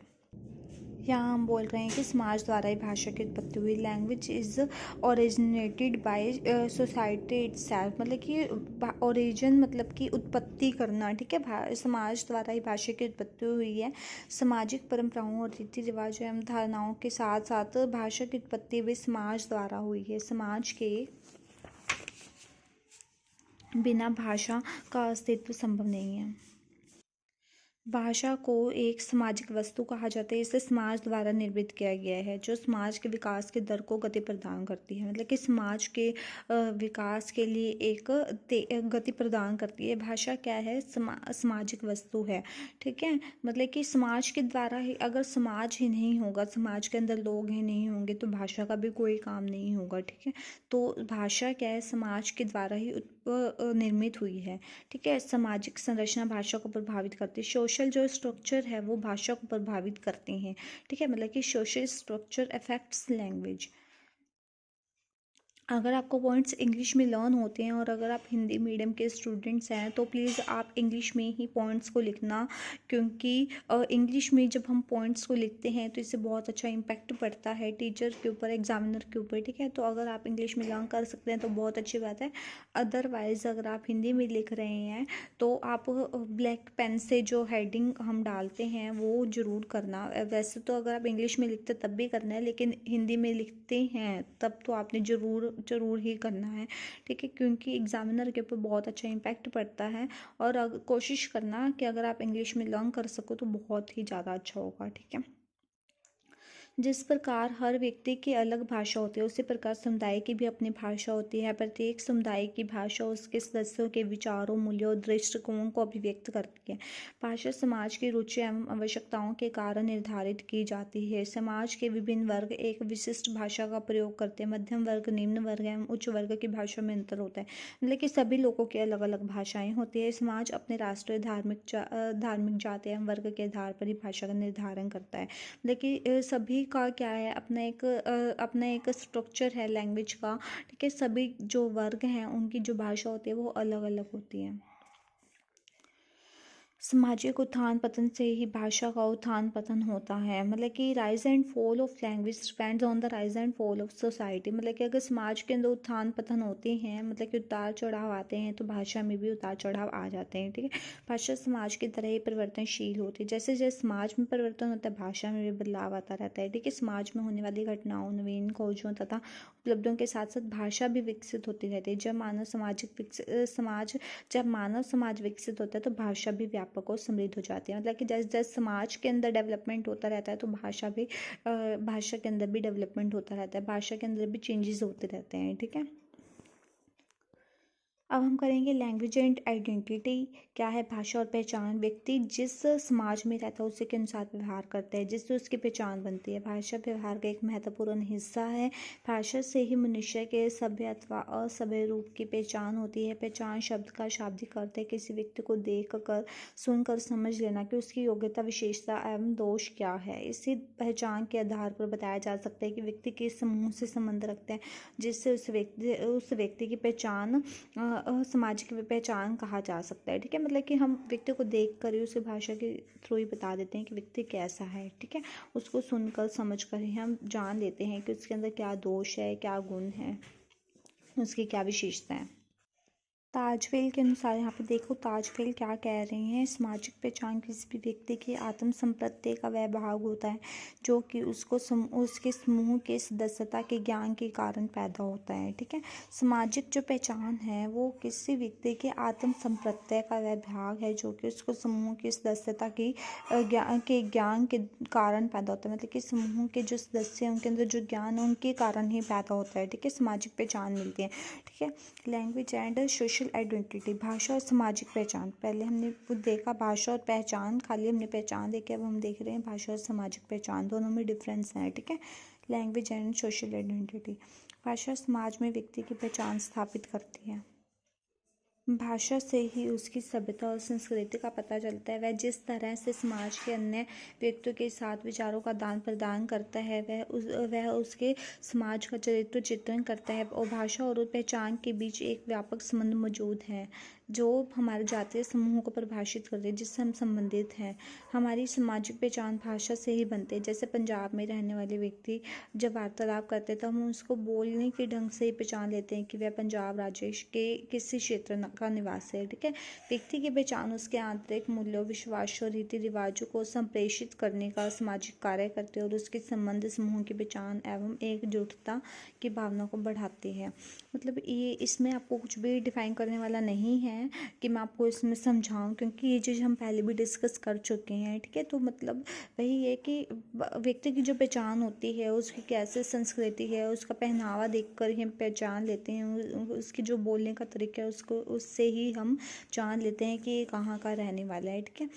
यहाँ हम बोल रहे हैं कि समाज द्वारा ही भाषा की उत्पत्ति हुई। Language is originated by society itself, मतलब कि ओरिजिन मतलब कि उत्पत्ति करना, ठीक है। समाज द्वारा ही भाषा की उत्पत्ति हुई है। सामाजिक परंपराओं और रीति रिवाज एवं धारणाओं के साथ साथ भाषा की उत्पत्ति भी समाज द्वारा हुई है। समाज के बिना भाषा का अस्तित्व संभव नहीं है। भाषा को एक सामाजिक वस्तु कहा जाता है। इसे समाज द्वारा निर्मित किया गया है, जो समाज के विकास के दर को गति प्रदान करती है, मतलब कि समाज के विकास के लिए एक गति प्रदान करती है। भाषा क्या है, सामाजिक वस्तु है, ठीक है। मतलब कि समाज के द्वारा ही, अगर समाज ही नहीं होगा, समाज के अंदर लोग ही नहीं होंगे, तो भाषा का भी कोई काम नहीं होगा, ठीक है। तो भाषा क्या है, समाज के द्वारा ही निर्मित हुई है, ठीक है। सामाजिक संरचना भाषा को प्रभावित करती है। सोशल जो स्ट्रक्चर है वो भाषा को प्रभावित करते हैं, ठीक है। मतलब कि सोशल स्ट्रक्चर अफेक्ट्स लैंग्वेज। अगर आपको पॉइंट्स इंग्लिश में लर्न होते हैं और अगर आप हिंदी मीडियम के स्टूडेंट्स हैं तो प्लीज़ आप इंग्लिश में ही पॉइंट्स को लिखना, क्योंकि इंग्लिश में जब हम पॉइंट्स को लिखते हैं तो इससे बहुत अच्छा इम्पैक्ट पड़ता है टीचर के ऊपर, एग्जामिनर के ऊपर, ठीक है। तो अगर आप इंग्लिश में लर्न कर सकते हैं तो बहुत अच्छी बात है। अदरवाइज़ अगर आप हिंदी में लिख रहे हैं तो आप ब्लैक पेन से जो हेडिंग हम डालते हैं वो ज़रूर करना। वैसे तो अगर आप इंग्लिश में लिखते तब भी करना है, लेकिन हिंदी में लिखते हैं तब तो आपने ज़रूर ज़रूर ही करना है, ठीक है, क्योंकि एग्जामिनर के ऊपर बहुत अच्छा इम्पैक्ट पड़ता है। और कोशिश करना कि अगर आप इंग्लिश में लर्न कर सको तो बहुत ही ज़्यादा अच्छा होगा, ठीक है। जिस प्रकार हर व्यक्ति की अलग भाषा होती है, उसी प्रकार समुदाय की भी अपनी भाषा होती है। प्रत्येक समुदाय की भाषा उसके सदस्यों के विचारों, मूल्यों और दृष्टिकोण को अभिव्यक्त करती है। भाषा समाज की रुचि एवं आवश्यकताओं के कारण निर्धारित की जाती है। समाज के विभिन्न वर्ग एक विशिष्ट भाषा का प्रयोग करते हैं। मध्यम वर्ग, निम्न वर्ग एवं उच्च वर्ग की भाषा में अंतर होता है, मतलब कि सभी लोगों की अलग अलग भाषाएं होती है। समाज अपने राष्ट्रीय, धार्मिक जाति एवं वर्ग के आधार पर ही भाषा का निर्धारण करता है। लेकिन सभी का क्या है, अपना एक स्ट्रक्चर है लैंग्वेज का, ठीक है। सभी जो वर्ग हैं उनकी जो भाषा होती है वो अलग अलग होती है। सामाजिक उत्थान पतन से ही भाषा का उत्थान पतन होता है, मतलब कि rise and fall of language depends on the rise and fall of society. मतलब कि अगर समाज के अंदर उत्थान पतन होते हैं, मतलब कि उतार चढ़ाव आते हैं, तो भाषा में भी उतार चढ़ाव आ जाते हैं, ठीक है। भाषा समाज की तरह ही परिवर्तनशील होती है। जैसे जैसे समाज में परिवर्तन होता है, भाषा में भी बदलाव आता रहता है, ठीक है। समाज में होने वाली घटनाओं, नवीन खोजों तथा उपलब्धियों के साथ साथ भाषा भी विकसित होती रहती है। जब मानव समाज विकसित होता है तो भाषा भी व्यापक और समृद्ध हो जाती है। मतलब कि जैसे जैसे समाज के अंदर डेवलपमेंट होता रहता है तो भाषा के अंदर भी डेवलपमेंट होता रहता है, भाषा के अंदर भी चेंजेस होते रहते हैं, ठीक है। अब हम करेंगे लैंग्वेज एंड आइडेंटिटी। क्या है भाषा और पहचान? व्यक्ति जिस समाज में रहता है उसी के अनुसार व्यवहार करता है, जिससे उसकी पहचान बनती है। भाषा व्यवहार का एक महत्वपूर्ण हिस्सा है। भाषा से ही मनुष्य के सभ्य अथवा असभ्य रूप की पहचान होती है। पहचान शब्द का शाब्दिक अर्थ है किसी व्यक्ति को देख कर, सुनकर समझ लेना कि उसकी योग्यता, विशेषता एवं दोष क्या है। इसी पहचान के आधार पर बताया जा सकता है कि व्यक्ति किस समूह से संबंध रखते हैं, जिससे उस व्यक्ति की पहचान सामाजिक पहचान कहा जा सकता है, ठीक है। मतलब कि हम व्यक्ति को देख कर ही उसे भाषा के थ्रू ही बता देते हैं कि व्यक्ति कैसा है, ठीक है। उसको सुनकर समझकर ही हम जान लेते हैं कि उसके अंदर क्या दोष है, क्या गुण है, उसकी क्या विशेषता है। ताजफेल के अनुसार यहाँ पे देखो ताजफेल क्या कह रहे हैं। सामाजिक पहचान किसी भी व्यक्ति की आत्म संप्रत्यय का वह भाग होता है जो कि उसके समूह के सदस्यता के ज्ञान के कारण पैदा होता है, ठीक है। सामाजिक जो पहचान है वो किसी व्यक्ति के आत्म संप्रत्यय का वह भाग है जो कि उसको समूह की सदस्यता की ज्ञान के कारण पैदा होता है। मतलब कि समूह के जो सदस्य हैं उनके अंदर जो ज्ञान है उनके कारण ही पैदा होता है, ठीक है। सामाजिक पहचान मिलती है, ठीक है। Language and social identity. भाषा और सामाजिक पहचान। पहले हमने देखा भाषा और पहचान, खाली हमने पहचान देखी, अब हम देख रहे हैं भाषा और सामाजिक पहचान, दोनों में डिफरेंस है, ठीक है। Language and social identity. भाषा समाज में व्यक्ति की पहचान स्थापित करती है। भाषा से ही उसकी सभ्यता और संस्कृति का पता चलता है। वह जिस तरह से समाज के अन्य व्यक्तियों के साथ विचारों का आदान प्रदान करता है वह उसके समाज का चरित्र चित्रण करता है। और भाषा और पहचान के बीच एक व्यापक संबंध मौजूद है जो हमारे जातीय समूह को परिभाषित करते हैं, जिससे हम संबंधित हैं। हमारी सामाजिक पहचान भाषा से ही बनती है। जैसे पंजाब में रहने वाले व्यक्ति जब वार्तालाप करते हैं तो हम उसको बोलने के ढंग से ही पहचान लेते हैं कि वह पंजाब राज्य के किसी क्षेत्र का निवासी है, ठीक है। व्यक्ति की पहचान उसके आंतरिक मूल्यों, विश्वासों, रीति रिवाजों को संप्रेषित करने का सामाजिक कार्य करते हैं और उसके संबंध समूह की पहचान एवं एकजुटता की भावना को बढ़ाती है। मतलब ये इसमें आपको कुछ भी डिफाइन करने वाला नहीं है कि मैं आपको इसमें समझाऊं, क्योंकि ये चीज़ हम पहले भी डिस्कस कर चुके हैं, ठीक है। तो मतलब वही है कि व्यक्ति की जो पहचान होती है उसकी कैसे संस्कृति है, उसका पहनावा देखकर ही हम पहचान लेते हैं। उसकी जो बोलने का तरीका है उससे ही हम जान लेते हैं कि ये कहाँ का रहने वाला है, ठीक है।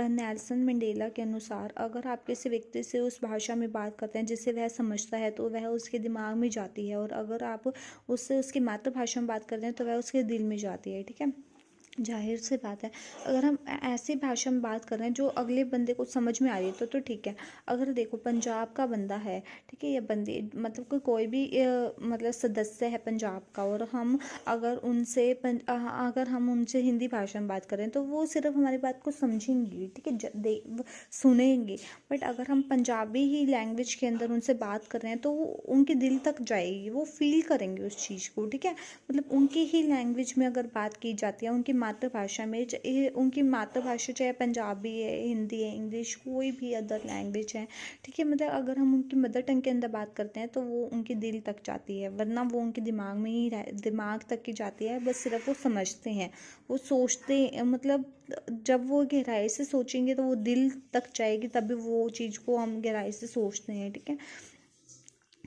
नेल्सन मंडेला के अनुसार अगर आप किसी व्यक्ति से उस भाषा में बात करते हैं जिसे वह समझता है तो वह उसके दिमाग में जाती है, और अगर आप उससे उसकी मातृभाषा में बात करते हैं तो वह उसके दिल में जाती है, ठीक है। जाहिर सी बात है अगर हम ऐसी भाषा में बात कर रहे हैं जो अगले बंदे को समझ में आ रही है तो ठीक है। अगर देखो पंजाब का बंदा है, ठीक है, या बंदी मतलब कि कोई भी मतलब सदस्य है पंजाब का, और हम अगर उनसे हिंदी भाषा में बात कर रहे हैं तो वो सिर्फ हमारी बात को समझेंगी, ठीक है, सुनेंगे। बट अगर हम पंजाबी ही लैंग्वेज के अंदर उनसे बात कर रहे हैं तो वो उनके दिल तक जाएगी, वो फील करेंगे उस चीज़ को, ठीक है। मतलब उनकी ही लैंग्वेज में अगर बात की जाती है, उनकी मातृभाषा में, उनकी मातृभाषा चाहे पंजाबी है, हिंदी है, इंग्लिश, कोई भी अदर लैंग्वेज है, ठीक है, मतलब अगर हम उनकी मदर टंग के अंदर बात करते हैं तो वो उनके दिल तक जाती है, वरना वो उनके दिमाग में ही दिमाग तक ही जाती है, बस सिर्फ वो समझते हैं, वो सोचते, मतलब जब वो गहराई से सोचेंगे तो वो दिल तक जाएगी, तभी वो चीज़ को हम गहराई से सोचते हैं, ठीक है।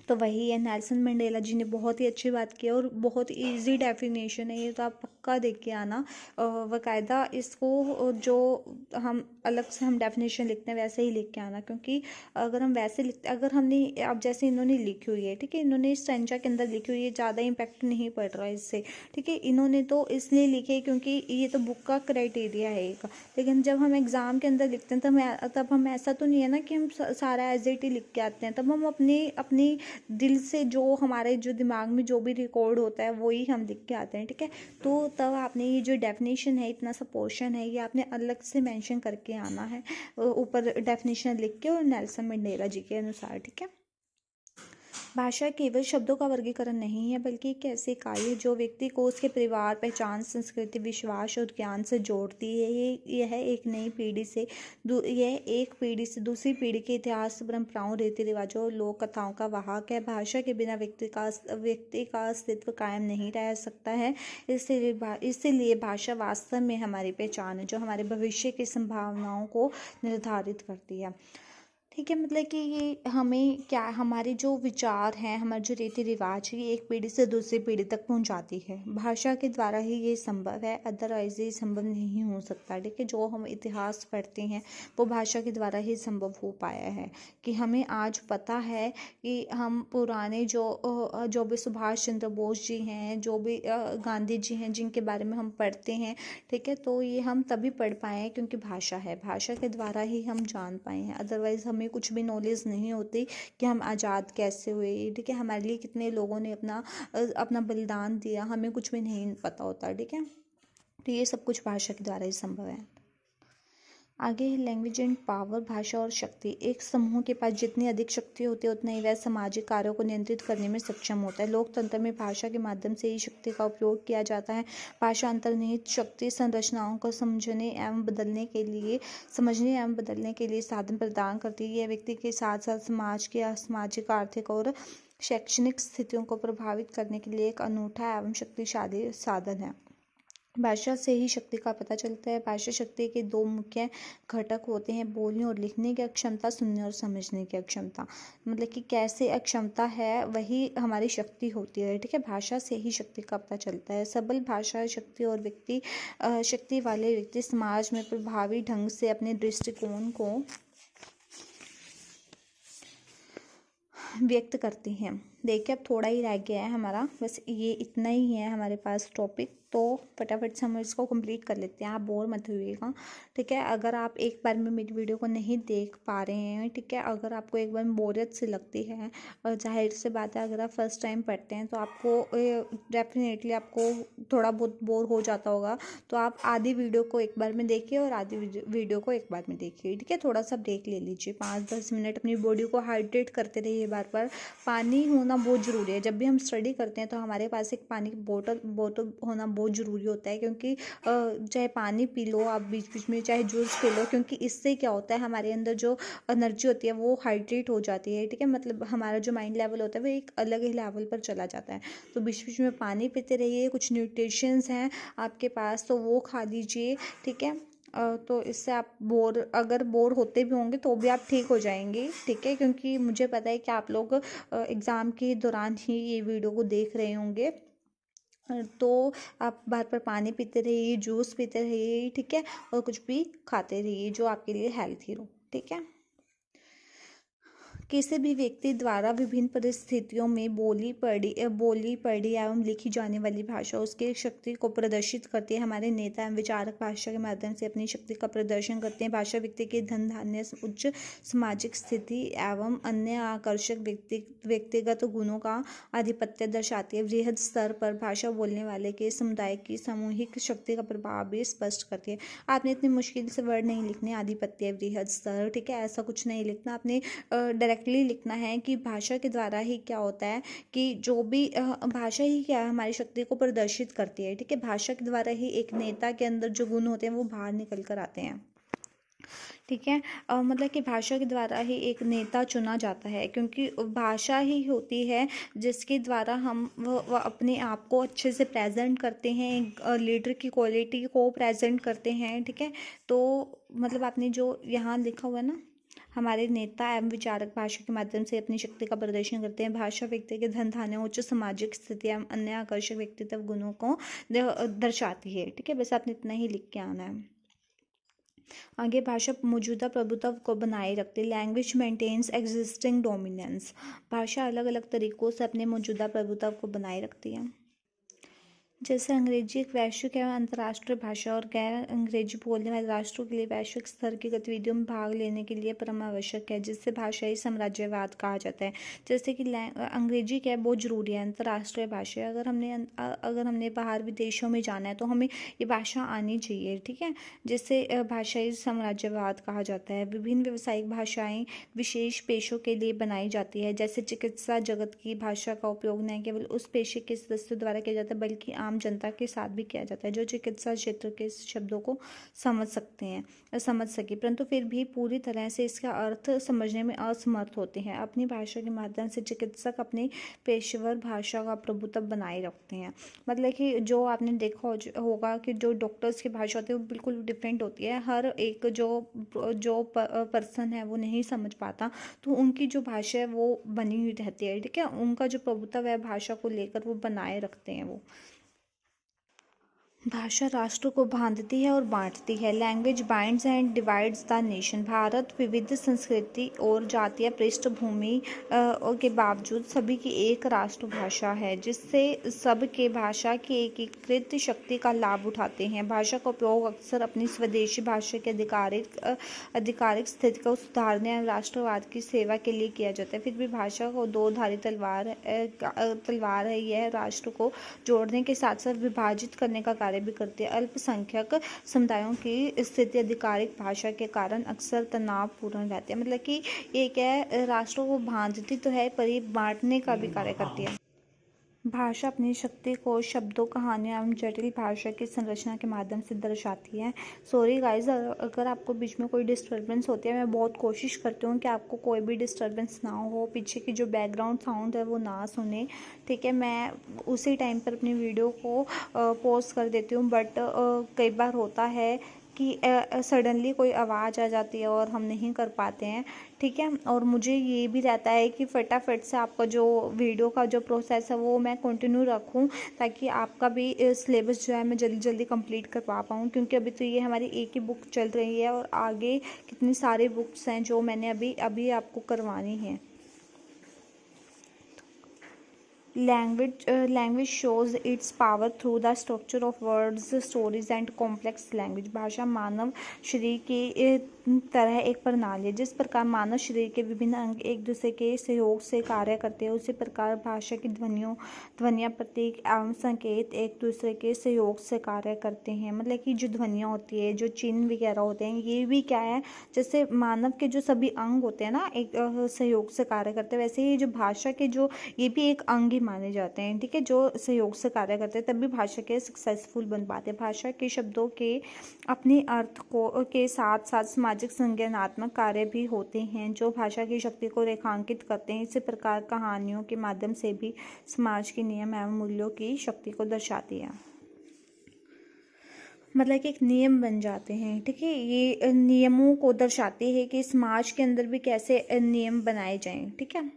तो वही है, नेल्सन मंडेला जी ने बहुत ही अच्छी बात की और बहुत इजी डेफिनेशन है ये, तो आप पक्का देख के आना। बाकायदा इसको जो हम अलग से हम डेफिनेशन लिखते हैं वैसे ही लिख के आना, क्योंकि अगर हम वैसे लिखते, अगर हमने अब जैसे इन्होंने लिखी हुई है, ठीक है, इन्होंने इस संख्या के अंदर लिखी हुई है, ज़्यादा इम्पैक्ट नहीं पड़ रहा है इससे, ठीक है, इन्होंने तो इसलिए लिखे है क्योंकि ये तो बुक का क्राइटेरिया है एक। लेकिन जब हम एग्ज़ाम के अंदर लिखते हैं तब हम ऐसा तो नहीं है ना कि हम सारा एज इट ही लिख के आते हैं, तब हम अपनी अपनी दिल से जो हमारे जो दिमाग में जो भी रिकॉर्ड होता है वही हम लिख के आते हैं, ठीक है। तो तब आपने ये जो डेफिनेशन है, इतना सा पोर्शन है, ये आपने अलग से मेंशन करके आना है ऊपर डेफिनेशन लिख के, और नेल्सन मंडेला जी के अनुसार, ठीक है। भाषा केवल शब्दों का वर्गीकरण नहीं है, बल्कि एक ऐसी इकाई है जो व्यक्ति को उसके परिवार, पहचान, संस्कृति, विश्वास और ज्ञान से जोड़ती है। यह एक नई पीढ़ी से यह एक पीढ़ी से दूसरी पीढ़ी के इतिहास, परंपराओं, रीति रिवाजों और लोक कथाओं का वाहक है। भाषा के बिना व्यक्ति का अस्तित्व कायम नहीं रह सकता है। इसीलिए भाषा वास्तव में हमारी पहचान है, जो हमारे भविष्य की संभावनाओं को निर्धारित करती है, ठीक है। मतलब कि ये हमें क्या, हमारे जो विचार हैं, हमारे जो रीति रिवाज है, ये एक पीढ़ी से दूसरी पीढ़ी तक पहुंचाती है। भाषा के द्वारा ही ये संभव है, अदरवाइज ये संभव नहीं हो सकता, ठीक है। जो हम इतिहास पढ़ते हैं वो भाषा के द्वारा ही संभव हो पाया है, कि हमें आज पता है कि हम पुराने जो भी सुभाष चंद्र बोस जी हैं, जो भी गांधी जी हैं, जिनके बारे में हम पढ़ते हैं, ठीक है, तो ये हम तभी पढ़ पाए हैं क्योंकि भाषा है, भाषा के द्वारा ही हम जान पाए हैं। अदरवाइज हमें कुछ भी नॉलेज नहीं होती कि हम आज़ाद कैसे हुए, ठीक है, हमारे लिए कितने लोगों ने अपना बलिदान दिया, हमें कुछ भी नहीं पता होता, ठीक है। तो ये सब कुछ भाषा के द्वारा ही संभव है। आगे है लैंग्वेज एंड पावर, भाषा और शक्ति। एक समूह के पास जितनी अधिक शक्ति होती है उतना ही वह सामाजिक कार्यों को नियंत्रित करने में सक्षम होता है। लोकतंत्र में भाषा के माध्यम से ही शक्ति का उपयोग किया जाता है। भाषा अंतर्निहित शक्ति संरचनाओं को समझने एवं बदलने के लिए साधन प्रदान करती है। यह व्यक्ति के साथ साथ समाज की सामाजिक, आर्थिक और शैक्षणिक स्थितियों को प्रभावित करने के लिए एक अनूठा एवं शक्तिशाली साधन है। भाषा से ही शक्ति का पता चलता है। भाषा शक्ति के दो मुख्य घटक होते हैं, बोलने और लिखने की अक्षमता, सुनने और समझने की अक्षमता। मतलब कि कैसे अक्षमता है वही हमारी शक्ति होती है, ठीक है। भाषा से ही शक्ति का पता चलता है। सबल भाषा शक्ति और शक्ति वाले व्यक्ति समाज में प्रभावी ढंग से अपने दृष्टिकोण को व्यक्त करते हैं। देखिए अब थोड़ा ही रह गया है हमारा, बस ये इतना ही है हमारे पास टॉपिक, तो फटाफट से हम इसको कंप्लीट कर लेते हैं, आप बोर मत होइएगा, ठीक है। अगर आप एक बार में मेरी वीडियो को नहीं देख पा रहे हैं, ठीक है, अगर आपको एक बार बोरियत सी लगती है, और जाहिर सी बात है अगर आप फर्स्ट टाइम पढ़ते हैं तो आपको डेफिनेटली आपको थोड़ा बहुत बोर हो जाता होगा, तो आप आधी वीडियो को एक बार में देखिए और आधी वीडियो को एक बार में देखिए, ठीक है। थोड़ा सा ब्रेक ले लीजिए, 5-10 मिनट अपनी बॉडी को हाइड्रेट करते रहिए। बार बार पानी होना बहुत ज़रूरी है। जब भी हम स्टडी करते हैं तो हमारे पास एक पानी की बोतल होना बहुत ज़रूरी होता है, क्योंकि चाहे पानी पी लो आप बीच बीच में, चाहे जूस पी लो, क्योंकि इससे क्या होता है हमारे अंदर जो एनर्जी होती है वो हाइड्रेट हो जाती है, ठीक है। मतलब हमारा जो माइंड लेवल होता है वो एक अलग ही लेवल पर चला जाता है। तो बीच बीच में पानी पीते रहिए, कुछ न्यूट्रिशंस हैं आपके पास तो वो खा लीजिए, ठीक है। तो इससे आप अगर बोर होते भी होंगे तो भी आप ठीक हो जाएंगे, ठीक है, क्योंकि मुझे पता है कि आप लोग एग्ज़ाम के दौरान ही ये वीडियो को देख रहे होंगे। तो आप बार बार पानी पीते रहिए, जूस पीते रहिए, ठीक है, और कुछ भी खाते रहिए जो आपके लिए हेल्थी हो, ठीक है। किसी भी व्यक्ति द्वारा विभिन्न परिस्थितियों में बोली पढ़ी एवं लिखी जाने वाली भाषा उसकी शक्ति को प्रदर्शित करती है। हमारे नेता एवं विचारक भाषा के माध्यम से अपनी शक्ति का प्रदर्शन करते हैं। भाषा व्यक्ति के धन धान्य, उच्च सामाजिक स्थिति एवं अन्य आकर्षक व्यक्तिगत गुणों का आधिपत्य दर्शाती है। वृहद स्तर पर भाषा बोलने वाले के समुदाय की सामूहिक शक्ति का प्रभाव भी स्पष्ट करती है। आपने इतनी मुश्किल से वर्ड नहीं लिखने, आधिपत्य, वृहद स्तर, ठीक है, ऐसा कुछ नहीं लिखना, आपने डायरेक्टली डायरेक्टली लिखना है कि भाषा के द्वारा ही क्या होता है कि जो भी भाषा ही क्या है हमारी शक्ति को प्रदर्शित करती है, ठीक है। भाषा के द्वारा ही एक नेता के अंदर जो गुण होते हैं वो बाहर निकल कर आते हैं, ठीक है। मतलब कि भाषा के द्वारा ही एक नेता चुना जाता है, क्योंकि भाषा ही होती है जिसके द्वारा हम वह अपने आप को अच्छे से प्रेजेंट करते हैं, एक लीडर की क्वालिटी को प्रेजेंट करते हैं, ठीक है। तो मतलब आपने जो यहाँ लिखा हुआ है ना, हमारे नेता एवं विचारक भाषा के माध्यम से अपनी शक्ति का प्रदर्शन करते हैं। भाषा व्यक्ति के धन धान्य उच्च सामाजिक स्थिति एवं अन्य आकर्षक व्यक्तित्व गुणों को दर्शाती है, ठीक है। बस आपने इतना ही लिख के आना है। आगे भाषा मौजूदा प्रभुत्व को बनाए रखती है। Language maintains existing dominance. भाषा अलग अलग तरीकों से अपने मौजूदा प्रभुत्व को बनाए रखती है। जैसे अंग्रेजी एक वैश्विक एवं अंतर्राष्ट्रीय भाषा और गैर अंग्रेजी बोलने वाले राष्ट्रों के लिए वैश्विक स्तर की गतिविधियों में भाग लेने के लिए परम आवश्यक है, जिससे भाषाई साम्राज्यवाद कहा जाता है। जैसे कि अंग्रेजी क्या है, बहुत जरूरी है, अंतर्राष्ट्रीय भाषा है। अगर हमने बाहर विदेशों में जाना है तो हमें ये भाषा आनी चाहिए, ठीक है, जिससे भाषाई साम्राज्यवाद कहा जाता है। विभिन्न व्यावसायिक भाषाएं विशेष पेशों के लिए बनाई जाती है, जैसे चिकित्सा जगत की भाषा का उपयोग न केवल उस पेशे के सदस्यों द्वारा किया जाता है बल्कि आम जनता के साथ भी किया जाता है, जो चिकित्सा क्षेत्र के शब्दों को समझ सके, परंतु फिर भी पूरी तरह से इसका अर्थ समझने में असमर्थ होते हैं। अपनी भाषा के माध्यम से चिकित्सक अपनी पेशेवर भाषा का प्रभुत्व बनाए रखते हैं। मतलब कि जो आपने देखा होगा कि जो डॉक्टर्स की भाषा होती है वो बिल्कुल डिफरेंट होती है, हर एक जो पर्सन है वो नहीं समझ पाता, तो उनकी जो भाषा है वो बनी हुई रहती है, ठीक है। उनका जो प्रभुत्व है भाषा को लेकर वो बनाए रखते हैं वो। भाषा राष्ट्र को बांधती है और बांटती है। Language binds and divides the nation. Bharat विविध संस्कृति और जातीय पृष्ठभूमि के बावजूद सभी की एक राष्ट्रभाषा है, जिससे सब के भाषा की एकीकृत शक्ति का लाभ उठाते हैं। भाषा का उपयोग अक्सर अपनी स्वदेशी भाषा के आधिकारिक स्थिति को सुधारने और राष्ट्रवाद की सेवा के लिए किया जाता है। फिर भी भाषा को दो धारी तलवार है। यह राष्ट्र को जोड़ने के साथ साथ विभाजित करने का कार्य भी करती है। अल्पसंख्यक समुदायों की स्थिति आधिकारिक भाषा के कारण अक्सर तनावपूर्ण रहती है। मतलब कि ये क्या है, राष्ट्रों को बांधती तो है पर ये बांटने का भी कार्य करती है। भाषा अपनी शक्ति को शब्दों, कहानियों एवं जटिल भाषा की संरचना के माध्यम से दर्शाती है। सॉरी गाइज, अगर आपको बीच में कोई डिस्टर्बेंस होती है, मैं बहुत कोशिश करती हूँ कि आपको कोई भी डिस्टर्बेंस ना हो, पीछे की जो बैकग्राउंड साउंड है वो ना सुने, ठीक है। मैं उसी टाइम पर अपनी वीडियो को पॉज कर देती हूँ, बट कई बार होता है कि सडनली कोई आवाज़ आ जाती है और हम नहीं कर पाते हैं, ठीक है। और मुझे ये भी रहता है कि फटाफट से आपका जो वीडियो का जो प्रोसेस है वो मैं कंटिन्यू रखूं, ताकि आपका भी सिलेबस जो है मैं जल्दी जल्दी कंप्लीट करवा पाऊँ, क्योंकि अभी तो ये हमारी एक ही बुक चल रही है और आगे कितनी सारी बुक्स हैं जो मैंने अभी आपको करवानी है। Language shows its power through the structure of words, stories and complex language. भाषा मानव शरीर की तरह एक प्रणाली है। जिस प्रकार मानव शरीर के विभिन्न अंग एक दूसरे के सहयोग से कार्य करते हैं, उसी प्रकार भाषा की ध्वनियाँ, प्रतीक एवं संकेत एक दूसरे के सहयोग से कार्य करते हैं। मतलब कि जो ध्वनियाँ होती है, जो चिन्ह वगैरह होते हैं, ये भी क्या है, जैसे मानव के जो सभी अंग होते हैं ना एक सहयोग से कार्य करते हैं, वैसे ही जो भाषा के जो ये भी एक अंग ही माने जाते हैं, ठीक है, जो सहयोग से कार्य करते हैं, तभी भाषा के सक्सेसफुल बन पाते हैं। भाषा के शब्दों के अपने अर्थ को के साथ साथ सामाजिक संज्ञानात्मक कार्य भी होते हैं, जो भाषा की शक्ति को रेखांकित करते हैं। इसी प्रकार कहानियों के माध्यम से भी समाज के नियम एवं मूल्यों की शक्ति को दर्शाती है। मतलब कि एक नियम बन जाते हैं, ठीक है, ये नियमों को दर्शाते हैं कि समाज के अंदर भी कैसे नियम बनाए जाएं, ठीक है।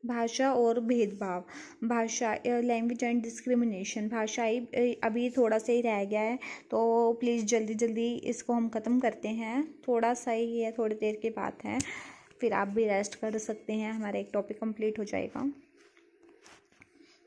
भाषा और भेदभाव। भाषा लैंग्वेज एंड डिस्क्रिमिनेशन। भाषाई अभी थोड़ा सा ही रह गया है, तो प्लीज़ जल्दी जल्दी इसको हम ख़त्म करते हैं। थोड़ा सा ही है, थोड़ी देर की बात है, फिर आप भी रेस्ट कर सकते हैं, हमारा एक टॉपिक कंप्लीट हो जाएगा।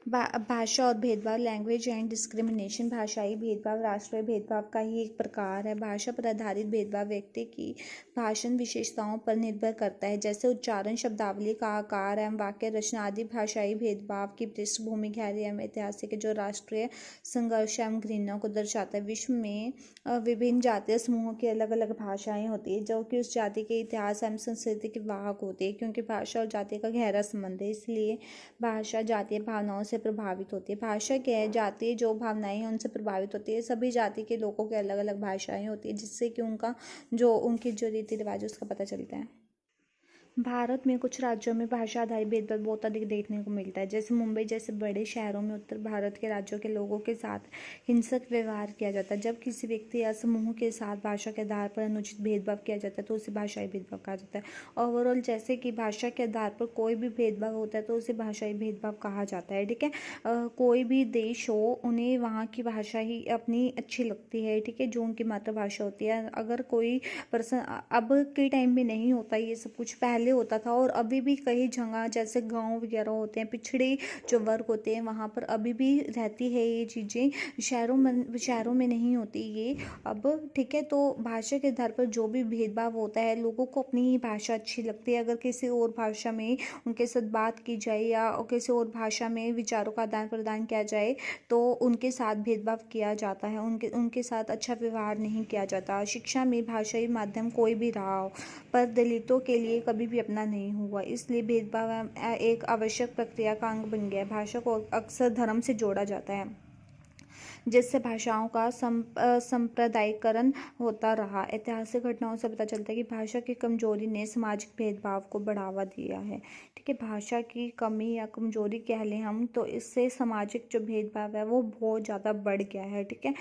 भाषा और भेदभाव, लैंग्वेज एंड डिस्क्रिमिनेशन। भाषाई भेदभाव राष्ट्रीय भेदभाव का ही एक प्रकार है। भाषा पर आधारित भेदभाव व्यक्ति की भाषण विशेषताओं पर निर्भर करता है, जैसे उच्चारण, शब्दावली का आकार एवं वाक्य रचना आदि। भाषाई भेदभाव की पृष्ठभूमि गहरी एवं ऐतिहासिक है, जो राष्ट्रीय संघर्ष एवं घृणा को दर्शाता है। विश्व में विभिन्न जातीय समूहों की अलग अलग भाषाएं होती है, जो कि उस जाति के इतिहास एवं संस्कृति के वाहक होती है। क्योंकि भाषा और जाति का गहरा संबंध है, इसलिए भाषा जातीय भावनाओं से प्रभावित होती है। भाषा क्या है? जातीय जो भावनाएं हैं उनसे प्रभावित होती है। सभी जाति के लोगों की अलग अलग भाषाएं होती है, जिससे कि उनकी जो रीति रिवाज है उसका पता चलता है। भारत में कुछ राज्यों में भाषा आधारित भेदभाव बहुत अधिक देखने को मिलता है, जैसे मुंबई जैसे बड़े शहरों में उत्तर भारत के राज्यों के लोगों के साथ हिंसक व्यवहार किया जाता है। जब किसी व्यक्ति या समूह के साथ भाषा के आधार पर अनुचित भेदभाव किया जाता है तो उसे भाषाई भेदभाव कहा जाता है। ओवरऑल जैसे कि भाषा के आधार पर कोई भी भेदभाव होता है तो उसे भाषाई भेदभाव कहा जाता है। ठीक है, कोई भी देश हो उन्हें वहाँ की भाषा ही अपनी अच्छी लगती है। ठीक है, जो उनकी मातृभाषा होती है। अगर कोई पर्सन, अब के टाइम में नहीं होता ये सब कुछ, पहले होता था और अभी भी कई जगह जैसे गांव वगैरह होते हैं, पिछड़े जो वर्ग होते हैं वहाँ पर अभी भी रहती है ये चीज़ें। शहरों में नहीं होती ये अब। ठीक है, तो भाषा के आधार पर जो भी भेदभाव होता है, लोगों को अपनी ही भाषा अच्छी लगती है। अगर किसी और भाषा में उनके साथ बात की जाए या किसी और भाषा में विचारों का आदान प्रदान किया जाए तो उनके साथ भेदभाव किया जाता है, उनके साथ अच्छा व्यवहार नहीं किया जाता। शिक्षा में भाषाई माध्यम कोई भी रहा हो पर दलितों के लिए कभी भी अपना नहीं हुआ, इसलिए भेदभाव एक आवश्यक प्रक्रिया का अंग बन गया है। भाषा को अक्सर धर्म से जोड़ा जाता है, जिससे भाषाओं का सांप्रदायिकरण होता रहा। ऐतिहासिक घटनाओं से पता चलता है कि भाषा की कमजोरी ने सामाजिक भेदभाव को बढ़ावा दिया है। ठीक है, भाषा की कमी या कमजोरी कह लें हम तो इससे सामाजिक जो भेदभाव है वो बहुत ज़्यादा बढ़ गया है। ठीक है,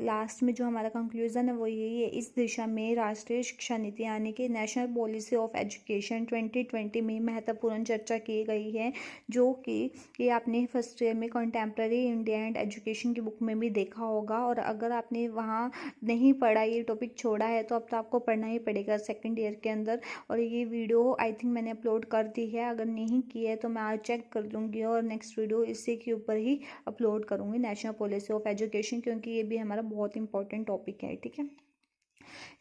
लास्ट में जो हमारा कंक्लूजन है वो यही है। इस दिशा में राष्ट्रीय शिक्षा नीति यानी कि नेशनल पॉलिसी ऑफ एजुकेशन 2020 में महत्वपूर्ण चर्चा की गई है, जो कि ये आपने फर्स्ट ईयर में कंटेम्प्रेरी इंडिया एंड एजुकेशन की बुक में भी देखा होगा। और अगर आपने वहाँ नहीं पढ़ा, ये टॉपिक छोड़ा है, तो अब तो आपको पढ़ना ही पड़ेगा सेकंड ईयर के अंदर। और ये वीडियो आई थिंक मैंने अपलोड कर दी है, अगर नहीं की है तो मैं आज चेक कर दूँगी और नेक्स्ट वीडियो इसी के ऊपर ही अपलोड करूँगी, नेशनल पॉलिसी ऑफ एजुकेशन, क्योंकि ये भी हमारा बहुत इंपॉर्टेंट टॉपिक है। ठीक है,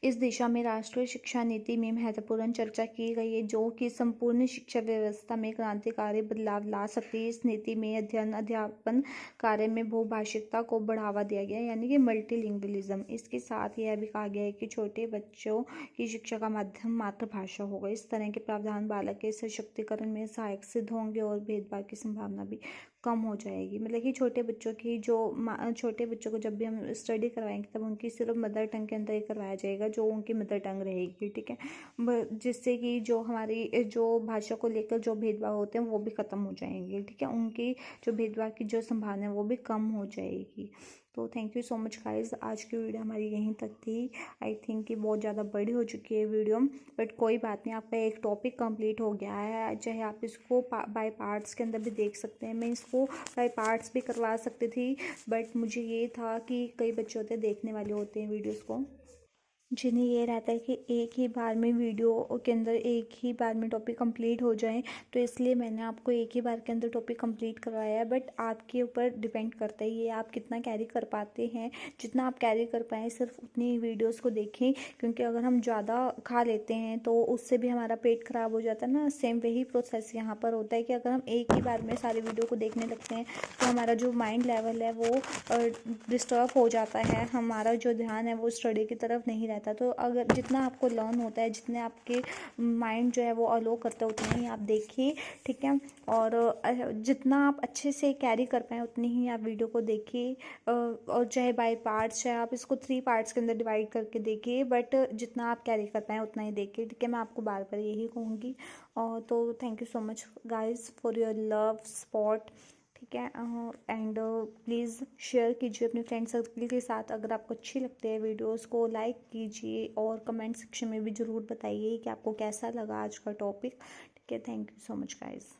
इस दिशा में राष्ट्रीय शिक्षा नीति में महत्वपूर्ण चर्चा की गई है, जो कि संपूर्ण शिक्षा व्यवस्था में क्रांतिकारी बदलाव ला सकती है। इस नीति में अध्ययन अध्यापन कार्य में बहुभाषिकता को बढ़ावा दिया गया है, यानी कि मल्टीलिंगुअलिज्म। इसके साथ यह भी कहा गया है कि छोटे बच्चों की शिक्षा का माध्यम मातृभाषा होगा। इस तरह के प्रावधान बालक के सशक्तिकरण में सहायक सिद्ध होंगे और भेदभाव की संभावना भी कम हो जाएगी। मतलब कि छोटे बच्चों को जब भी हम स्टडी करवाएंगे तब उनकी सिर्फ मदर टंग के अंदर ही करवाया जाएगा, जो उनकी मदर टंग रहेगी। ठीक है, जिससे कि जो हमारी जो भाषा को लेकर जो भेदभाव होते हैं वो भी ख़त्म हो जाएंगे। ठीक है, उनकी जो भेदभाव की जो संभावना है वो भी कम हो जाएगी। तो thank you so much guys, आज की वीडियो हमारी यहीं तक थी। आई थिंक कि बहुत ज़्यादा बड़ी हो चुकी है वीडियो, बट कोई बात नहीं, आपका एक टॉपिक कंप्लीट हो गया है। चाहे आप इसको बाय पार्ट्स के अंदर भी देख सकते हैं, मैं इसको बाय पार्ट्स भी करवा सकती थी, बट मुझे ये था कि कई बच्चे होते हैं देखने वाले होते हैं वीडियोज़ को, जिन्हें ये रहता है कि एक ही बार में वीडियो के अंदर एक ही बार में टॉपिक कंप्लीट हो जाए, तो इसलिए मैंने आपको एक ही बार के अंदर टॉपिक कंप्लीट करवाया है। बट आपके ऊपर डिपेंड करता है ये आप कितना कैरी कर पाते हैं। जितना आप कैरी कर पाएँ सिर्फ उतनी वीडियोस को देखें, क्योंकि अगर हम ज़्यादा खा लेते हैं तो उससे भी हमारा पेट खराब हो जाता है ना। सेम वही प्रोसेस यहाँ पर होता है कि अगर हम एक ही बार में सारी वीडियो को देखने लगते हैं तो हमारा जो माइंड लेवल है वो डिस्टर्ब हो जाता है, हमारा जो ध्यान है वो स्टडी की तरफ नहीं रहता। तो अगर जितना आपको लर्न होता है, जितने आपके माइंड जो है वो अलो करता है, उतना ही आप देखिए। ठीक है, और जितना आप अच्छे से कैरी कर पाएँ उतनी ही आप वीडियो को देखिए, और चाहे बाय पार्ट्स, चाहे आप इसको 3 पार्ट्स के अंदर डिवाइड करके देखिए, बट जितना आप कैरी कर पाएँ उतना ही देखिए। ठीक है, मैं आपको बार बार यही कहूँगी। और तो thank you so much guys for your love support. ठीक है, एंड प्लीज़ शेयर कीजिए अपने फ्रेंड सर्कल के साथ। अगर आपको अच्छी लगती है वीडियोस को लाइक कीजिए और कमेंट सेक्शन में भी ज़रूर बताइए कि आपको कैसा लगा आज का टॉपिक। ठीक है, thank you so much guys.